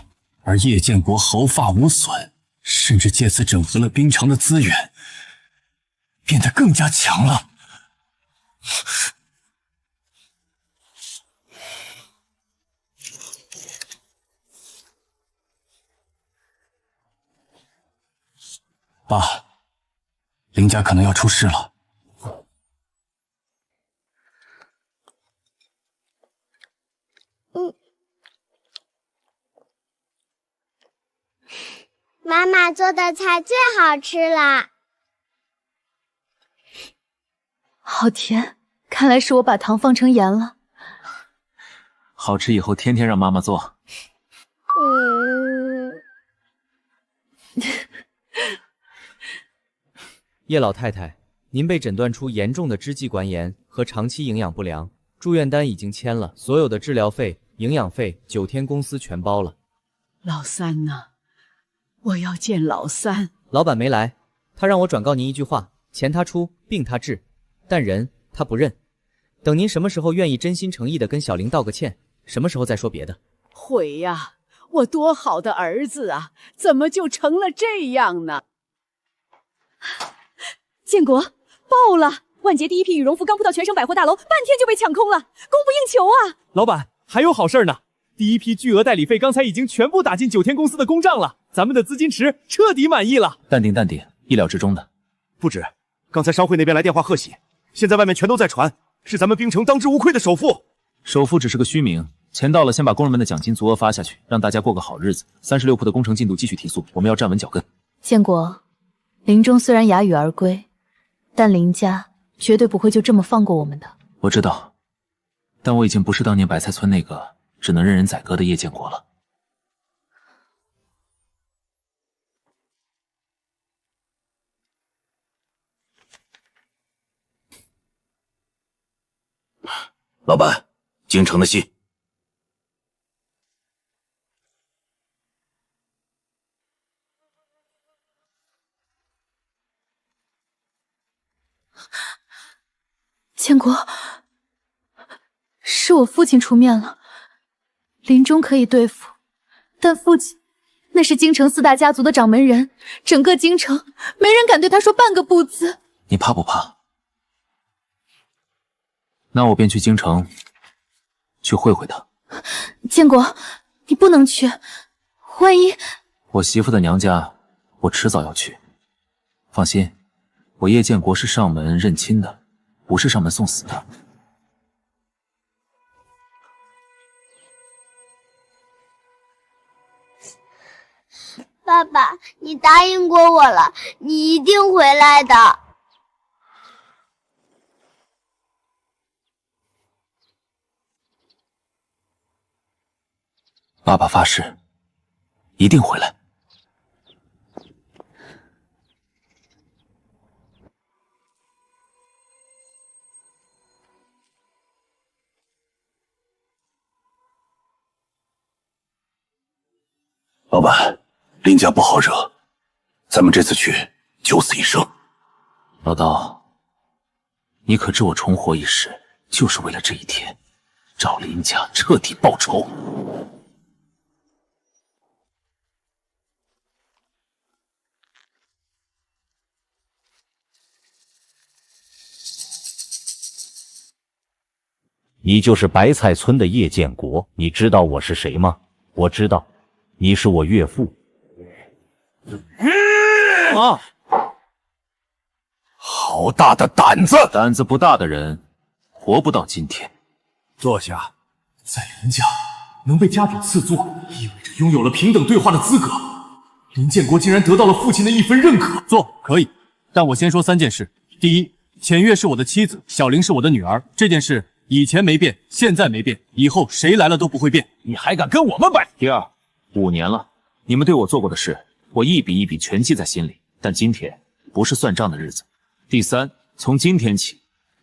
而叶建国毫发无损，甚至借此整合了滨城的资源，变得更加强了。爸，林家可能要出事了。妈妈做的菜最好吃了，好甜，看来是我把糖放成盐了。好吃以后天天让妈妈做。叶老太太，您被诊断出严重的支气管炎和长期营养不良，住院单已经签了，所有的治疗费、营养费9天公司全包了。老三呢？我要见老三。老板没来，他让我转告您一句话：钱他出，病他治，但人他不认。等您什么时候愿意真心诚意的跟小玲道个歉，什么时候再说别的。悔呀，我多好的儿子啊，怎么就成了这样呢？建国，爆了！万捷第一批羽绒服刚铺到全省百货大楼，半天就被抢空了，供不应求啊！老板，还有好事呢！第一批巨额代理费刚才已经全部打进9天公司的公账了，咱们的资金池彻底满意了。淡定淡定，意料之中的。不止，刚才商会那边来电话贺喜，现在外面全都在传，是咱们滨城当之无愧的首富。首富只是个虚名，钱到了先把工人们的奖金足额发下去，让大家过个好日子。36铺的工程进度继续提速，我们要站稳脚跟。建国，林中虽然铩羽而归，但林家绝对不会就这么放过我们的。我知道，但我已经不是当年白菜村那个只能任人宰割的叶建国了。老板，京城的戏。建国，是我父亲出面了。林中可以对付，但父亲那是京城4大家族的掌门人，整个京城没人敢对他说半个不字。你怕不怕？那我便去京城，去会会他。建国，你不能去，万一……我媳妇的娘家，我迟早要去。放心，我叶建国是上门认亲的，不是上门送死的。爸爸，你答应过我了，你一定回来的。爸爸发誓，一定回来。老板，林家不好惹，咱们这次去九死一生。老刀，你可知我重活一世，就是为了这一天，找林家彻底报仇。你就是白菜村的叶建国，你知道我是谁吗？我知道，你是我岳父。啊！好大的胆子！胆子不大的人，活不到今天。坐下。在林家能被家主赐座，意味着拥有了平等对话的资格。林建国竟然得到了父亲的一份认可。坐，可以。但我先说3件事：第一，浅月是我的妻子，小玲是我的女儿，这件事以前没变，现在没变，以后谁来了都不会变。你还敢跟我们摆？第二，5年了，你们对我做过的事，我一笔一笔全记在心里。但今天不是算账的日子。第三，从今天起，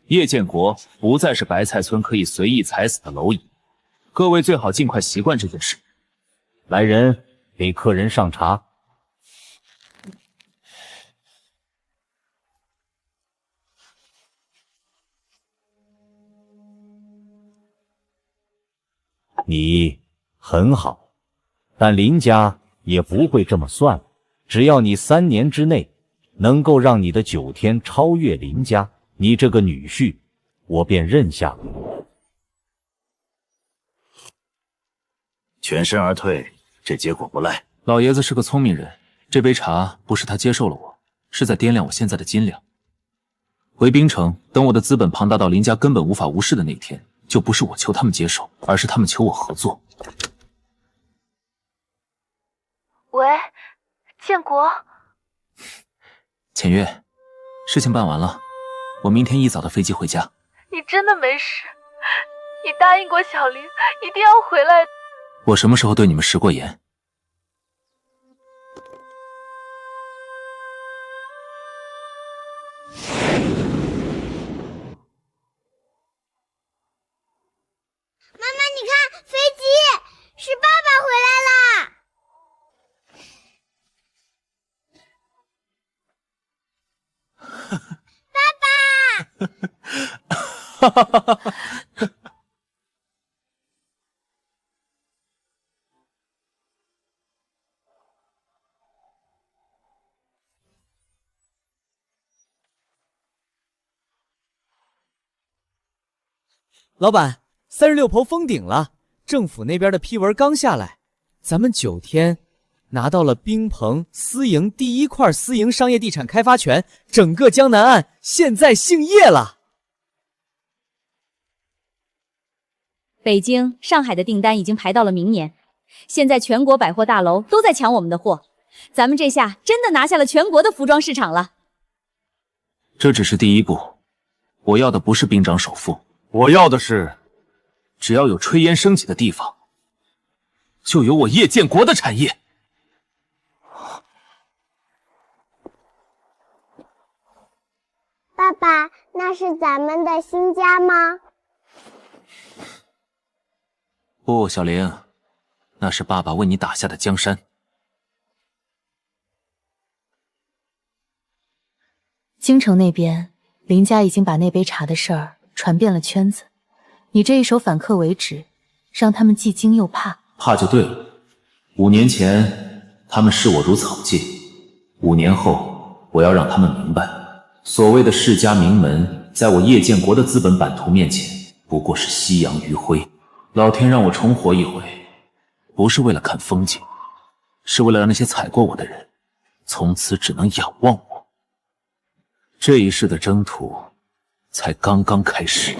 叶建国不再是白菜村可以随意踩死的蝼蚁。各位最好尽快习惯这件事。来人，给客人上茶。你很好，但林家也不会这么算了。只要你3年之内能够让你的9天超越林家，你这个女婿我便认下了。全身而退，这结果不赖。老爷子是个聪明人，这杯茶不是他接受了我，是在掂量我现在的斤两。回滨城，等我的资本庞大到林家根本无法无视的那天，就不是我求他们接受，而是他们求我合作。喂，建国。浅月，事情办完了，我明天一早的飞机回家。你真的没事？你答应过小玲，一定要回来。我什么时候对你们食过言？妈妈，你看，飞机，是爸爸回来啦！爸爸！哈哈哈哈！老板，36棚封顶了，政府那边的批文刚下来，咱们9天拿到了冰棚私营第1块私营商业地产开发权，整个江南岸现在姓叶了。北京、上海的订单已经排到了明年，现在全国百货大楼都在抢我们的货，咱们这下真的拿下了全国的服装市场了。这只是第一步，我要的不是兵长首富，我要的是只要有炊烟升起的地方，就有我叶建国的产业。爸爸，那是咱们的新家吗？不，小玲，那是爸爸为你打下的江山。京城那边，林家已经把那杯茶的事儿传遍了圈子。你这一手反客为止，让他们既惊又怕。怕就对了。5年前，他们视我如草芥；5年后，我要让他们明白，所谓的世家名门，在我叶建国的资本版图面前，不过是夕阳余晖。老天让我重活一回，不是为了看风景，是为了让那些踩过我的人，从此只能仰望我。这一世的征途，才刚刚开始。